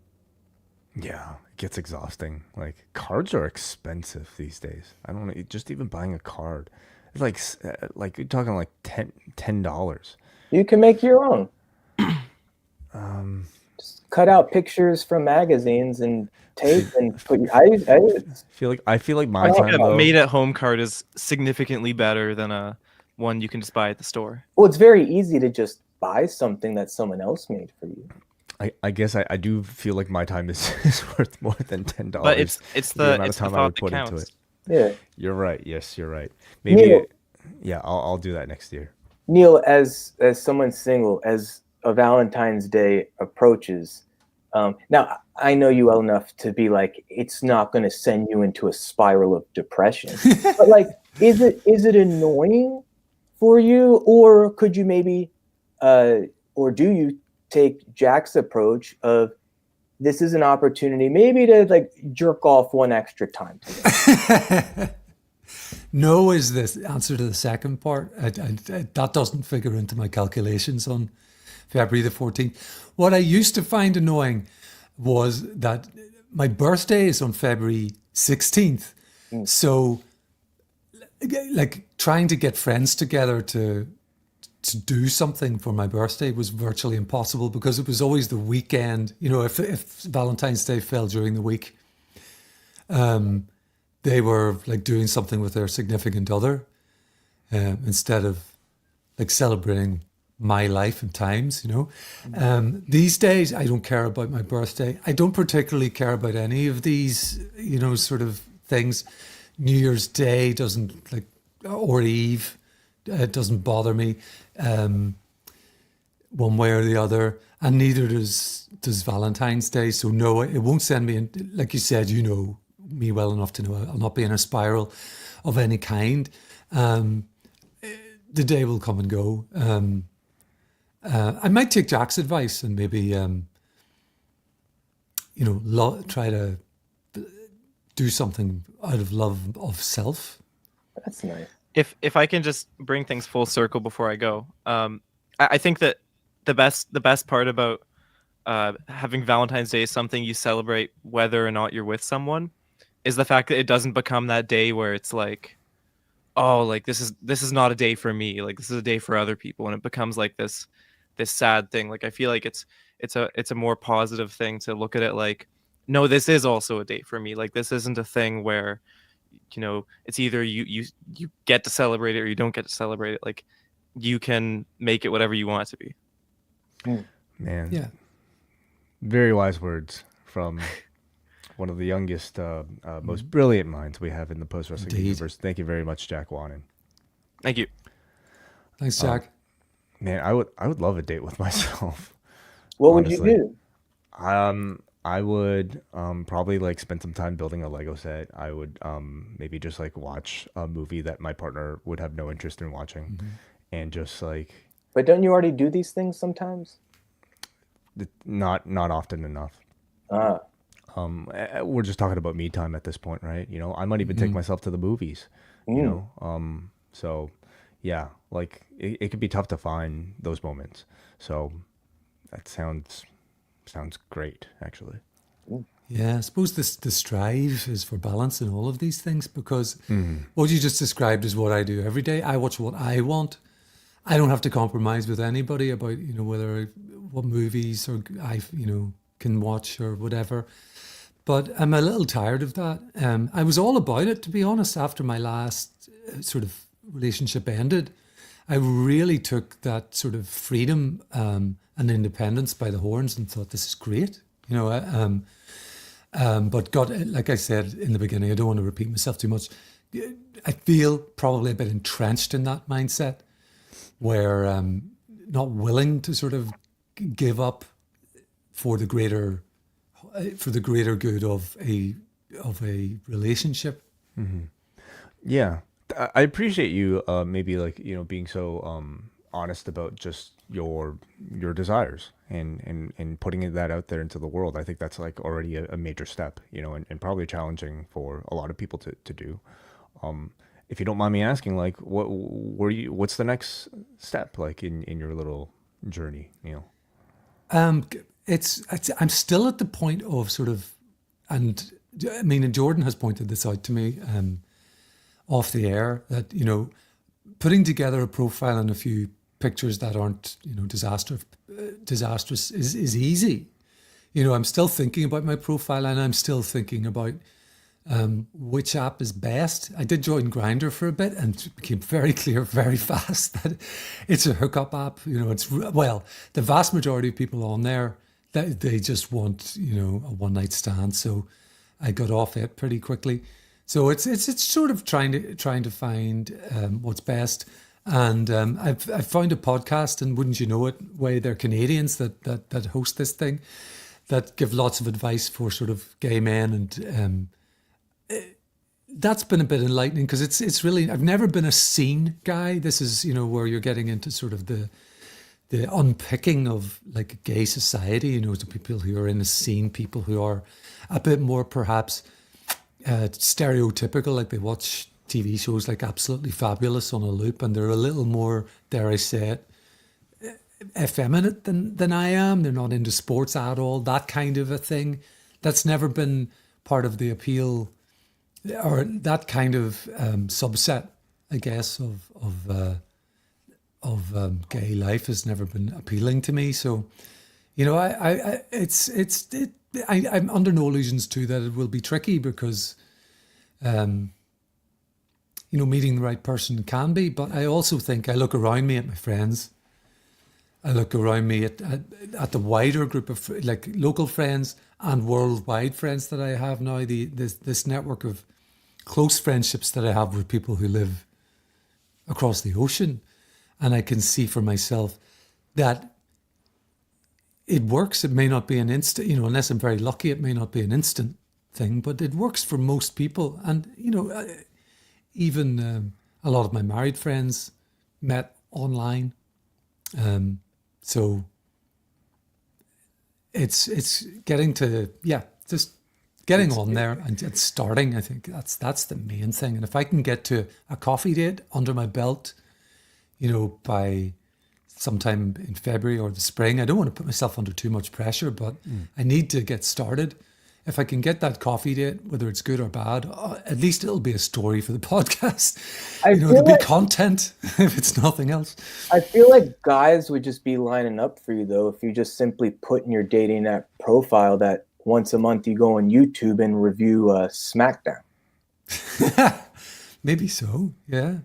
S1: Yeah, it gets exhausting. Like cards are expensive these days. I don't know, just even buying a card. It's like you're talking like $10.
S2: You can make your own. Just cut out pictures from magazines and tape and put.
S1: I feel like my time
S4: A
S1: though.
S4: made at home card is significantly better than a one you can just buy at the store.
S2: Well, it's very easy to just buy something that someone else made for you.
S1: I guess I do feel like my time is worth more than $10.
S4: But it's the
S1: amount of
S4: it's
S1: time
S4: the
S1: I would
S4: thought
S1: put
S4: that
S1: into
S4: counts.
S1: it.
S2: Yeah.
S1: You're right. Yes, you're right. Maybe.
S2: Neal,
S1: Yeah, I'll do that next year.
S2: Neal, as someone single, as a Valentine's Day approaches, now I know you well enough to be like, it's not going to send you into a spiral of depression. But like, is it annoying for you, or could you maybe, or do you take Jack's approach of this is an opportunity maybe to like jerk off one extra time today?
S3: No is the answer to the second part. That doesn't figure into my calculations on February the 14th. What I used to find annoying was that my birthday is on February 16th. So like trying to get friends together to do something for my birthday was virtually impossible because it was always the weekend. You know, if Valentine's Day fell during the week, they were like doing something with their significant other instead of like celebrating my life and times, you know. These days, I don't care about my birthday. I don't particularly care about any of these, you know, sort of things. New Year's Day doesn't like, or Eve, it doesn't bother me one way or the other. And neither does Valentine's Day. So no, it won't send me in. Like you said, you know me well enough to know I'll not be in a spiral of any kind. The day will come and go. I might take Jack's advice and maybe, you know, try to do something out of love of self.
S2: That's nice.
S4: If I can just bring things full circle before I go, I think that the best part about having Valentine's Day is something you celebrate whether or not you're with someone, is the fact that it doesn't become that day where it's like, oh, like this is not a day for me, like this is a day for other people, and it becomes like this sad thing. Like I feel like it's a more positive thing to look at it like, no, this is also a day for me. Like this isn't a thing where, you know, it's either you get to celebrate it or you don't get to celebrate it. Like you can make it whatever you want it to be.
S1: Man,
S3: Yeah.
S1: very wise words from one of the youngest, most brilliant minds we have in the post-wrestling
S3: Indeed.
S1: universe. Thank you very much, Jack Wannon.
S4: Thank you.
S3: Thanks, Jack.
S1: Man, I would love a date with myself.
S2: What
S1: honestly.
S2: would you do?
S1: I would probably like spend some time building a Lego set. I would maybe just like watch a movie that my partner would have no interest in watching, and just like
S2: But don't you already do these things sometimes?
S1: Not often enough.
S2: Ah,
S1: We're just talking about me time at this point, right? I might even take myself to the movies,
S2: mm.
S1: so yeah, like it could be tough to find those moments. So that sounds great, actually.
S3: Yeah, I suppose this the strive is for balance in all of these things because what you just described is what I do every day. I watch what I want. I don't have to compromise with anybody about whether what movies or I can watch or whatever. But I'm a little tired of that. I was all about it, to be honest, after my last sort of relationship ended. I really took that sort of freedom and independence by the horns and thought, this is great. But got, like I said in the beginning, I don't want to repeat myself too much. I feel probably a bit entrenched in that mindset where not willing to sort of give up for the greater good of a relationship.
S1: Yeah, I appreciate you maybe like being so honest about just your desires and putting that out there into the world. I think that's like already a major step, and probably challenging for a lot of people to do. If you don't mind me asking, like what's the next step like in your little journey,
S3: Um, it's I'm still at the point of sort of, and I mean, and Jordan has pointed this out to me off the air that putting together a profile and a few pictures that aren't disastrous is easy. I'm still thinking about my profile and I'm still thinking about which app is best. I did join Grinder for a bit and it became very clear very fast that it's a hookup app. The vast majority of people on there, that they just want a one night stand. So I got off it pretty quickly. So it's sort of trying to find what's best. And I've found a podcast, and wouldn't you know it, Way they're Canadians that host this thing, that give lots of advice for sort of gay men, and that's been a bit enlightening because it's really, I've never been a scene guy. This is where you're getting into sort of the unpicking of like a gay society. The people who are in a scene, people who are a bit more perhaps stereotypical, like they watch TV shows like Absolutely Fabulous on a loop, and they're a little more, dare I say it, effeminate than I am. They're not into sports at all, that kind of a thing. That's never been part of the appeal, or that kind of subset, I guess, of gay life has never been appealing to me. So, I'm under no illusions too that it will be tricky because, meeting the right person can be. But I also think I look around me at my friends. I look around me at the wider group of like local friends and worldwide friends that I have now. This network of close friendships that I have with people who live across the ocean, and I can see for myself that it works. It may not be an instant, unless I'm very lucky, it may not be an instant thing, but it works for most people. And, even a lot of my married friends met online. So it's getting to, just getting on there and it's starting. I think that's the main thing. And if I can get to a coffee date under my belt, by sometime in February or the spring. I don't want to put myself under too much pressure, but I need to get started. If I can get that coffee date, whether it's good or bad, at least it'll be a story for the podcast. There'll be content if it's nothing else.
S2: I feel like guys would just be lining up for you, though, if you just simply put in your dating app profile that once a month you go on YouTube and review SmackDown.
S3: Maybe so, yeah.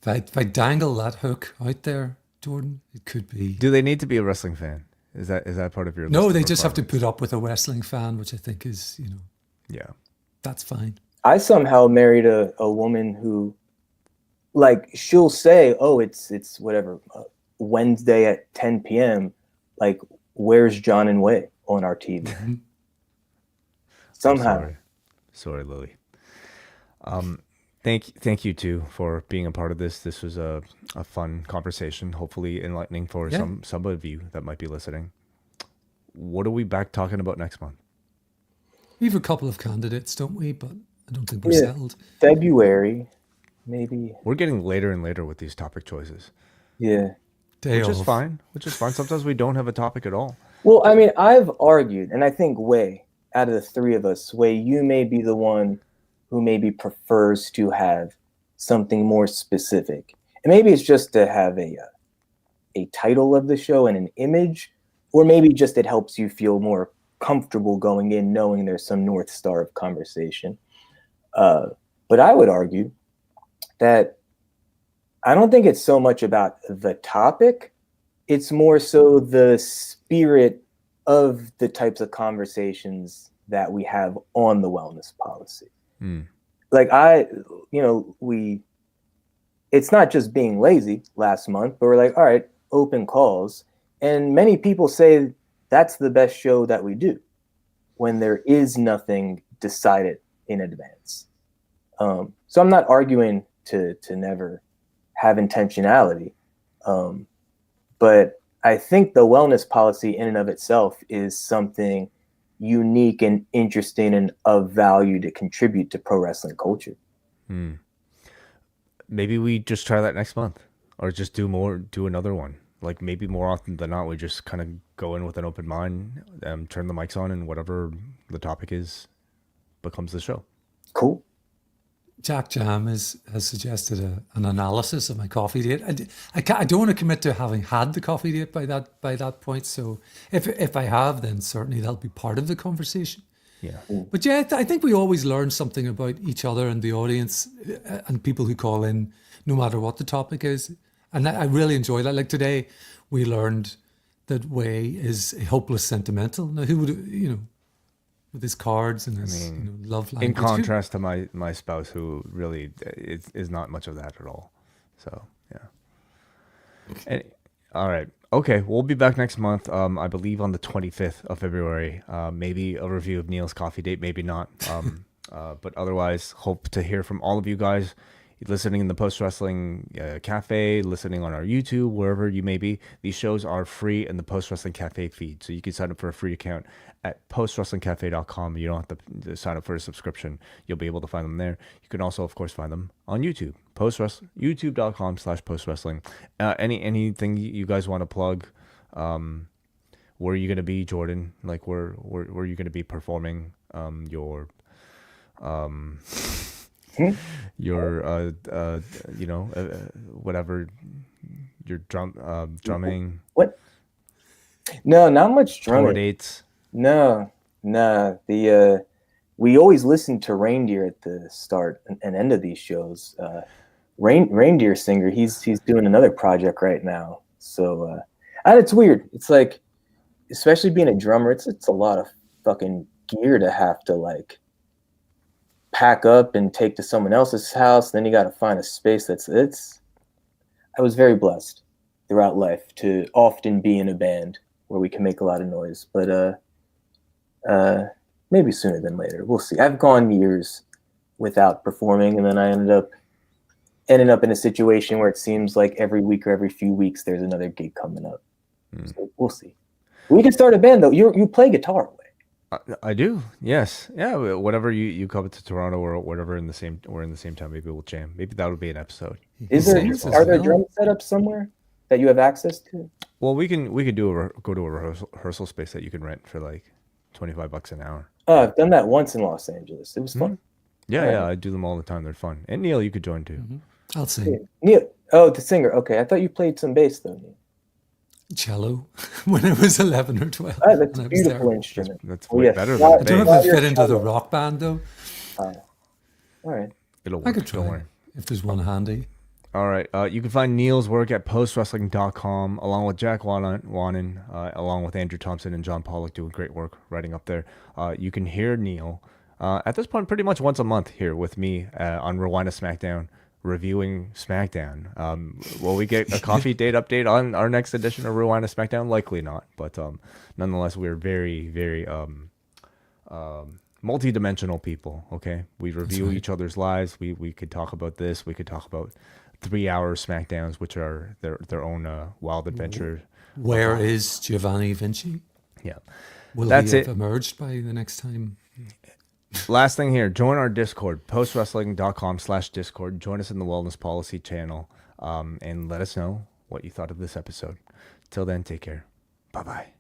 S3: If I dangle that hook out there, Jordan, it could be.
S1: Do they need to be a wrestling fan? Is that part of your list?
S3: No, they just have to put up with a wrestling fan, which I think is,
S1: yeah,
S3: that's fine.
S2: I somehow married a woman who, like, she'll say, "Oh, it's whatever Wednesday at 10 p.m." Like, where's John and Wai on our TV? Somehow.
S1: Sorry, Lily. Thank you too for being a part of this. This was a fun conversation, hopefully enlightening for
S3: Yeah.
S1: some of you that might be listening. What are we back talking about next month?
S3: We have a couple of candidates, don't we? But I don't think we're
S2: Yeah.
S3: settled.
S2: February, maybe.
S1: We're getting later and later with these topic choices,
S2: Yeah.
S3: Day
S1: which is
S3: off.
S1: fine. Which is fine. Sometimes we don't have a topic at all.
S2: Well, I mean, I've argued, and I think Wai, out of the three of us, Wai, you may be the one who maybe prefers to have something more specific. And maybe it's just to have a title of the show and an image, or maybe just it helps you feel more comfortable going in knowing there's some North Star of conversation. But I would argue that I don't think it's so much about the topic. It's more so the spirit of the types of conversations that we have on the wellness policy. Like it's not just being lazy last month, but we're like, all right, open calls. And many people say that's the best show that we do when there is nothing decided in advance. So I'm not arguing to never have intentionality. But I think the wellness policy in and of itself is something unique and interesting and of value to contribute to pro wrestling culture.
S1: Maybe we just try that next month, or just do another one. Like maybe more often than not, we just kind of go in with an open mind, turn the mics on, and whatever the topic is becomes the show.
S2: Cool.
S3: Jack Jam has suggested an analysis of my coffee date. I don't want to commit to having had the coffee date by that point. So if I have, then certainly that'll be part of the conversation.
S1: Yeah.
S3: But yeah, I think we always learn something about each other and the audience and people who call in, no matter what the topic is. And I really enjoy that. Like today, we learned that Wai is a hopeless sentimental. Now, who would, with his cards and his love language.
S1: In contrast to my spouse, who really is not much of that at all. So yeah. All right. Okay, we'll be back next month. I believe on the 25th of February. Maybe a review of Neil's coffee date, maybe not. But otherwise, hope to hear from all of you guys listening in the Post Wrestling Cafe, listening on our YouTube, wherever you may be. These shows are free in the Post Wrestling Cafe feed, so you can sign up for a free account at postwrestlingcafe.com. You don't have to sign up for a subscription. You'll be able to find them there. You can also, of course, find them on YouTube. youtube.com/postwrestling. Anything you guys want to plug? Where are you going to be, Jordan? Like, where are you going to be performing your whatever your drumming?
S2: What? No, not much drumming.
S1: Tour dates?
S2: No. We always listen to Raindeer at the start and end of these shows. Raindeer singer, he's doing another project right now. So and it's weird. It's like, especially being a drummer, it's a lot of fucking gear to have to like pack up and take to someone else's house. Then you got to find a space I was very blessed throughout life to often be in a band where we can make a lot of noise, but maybe sooner than later. We'll see. I've gone years without performing, and then I ended up in a situation where it seems like every week or every few weeks there's another gig coming up. So we'll see. We can start a band though. You play guitar, Wai.
S1: I do. Yes. Yeah. Whatever you come to Toronto or whatever we're in the same town, maybe we'll jam. Maybe that would be an episode.
S2: Are there drum setups somewhere that you have access to?
S1: Well, we could go to a rehearsal space that you can rent for like $25 an hour.
S2: Oh, I've done that once in Los Angeles. It was fun.
S1: Yeah, I do them all the time. They're fun. And Neil, you could join too.
S3: I'll sing.
S2: Neil, the singer. Okay, I thought you played some bass though, Neil.
S3: Cello when I was 11 or 12.
S2: Oh, that's a beautiful instrument.
S1: That's way better than
S3: I don't know if it fit into the rock band though.
S2: All right.
S1: It'll work.
S3: I could
S1: Don't
S3: try
S1: worry.
S3: if there's one handy.
S1: All right. You can find Neil's work at postwrestling.com, along with Jack Wanon, along with Andrew Thompson and John Pollock doing great work writing up there. You can hear Neil at this point pretty much once a month here with me on Rewind to SmackDown, reviewing SmackDown. Will we get a coffee date update on our next edition of Rewind to SmackDown? Likely not, but nonetheless, we're very, very multi-dimensional people. Okay, we review
S3: right.
S1: each other's lives. We could talk about this. We could talk about 3 hour Smackdowns, which are their own wild adventure.
S3: Where is Giovanni Vinci?
S1: Yeah,
S3: Will
S1: that's
S3: he have
S1: it.
S3: emerged by the next time?
S1: Last thing here, join our Discord, postwrestling.com/Discord. Join us in the Wellness Policy channel, and let us know what you thought of this episode. Till then, take care. Bye bye.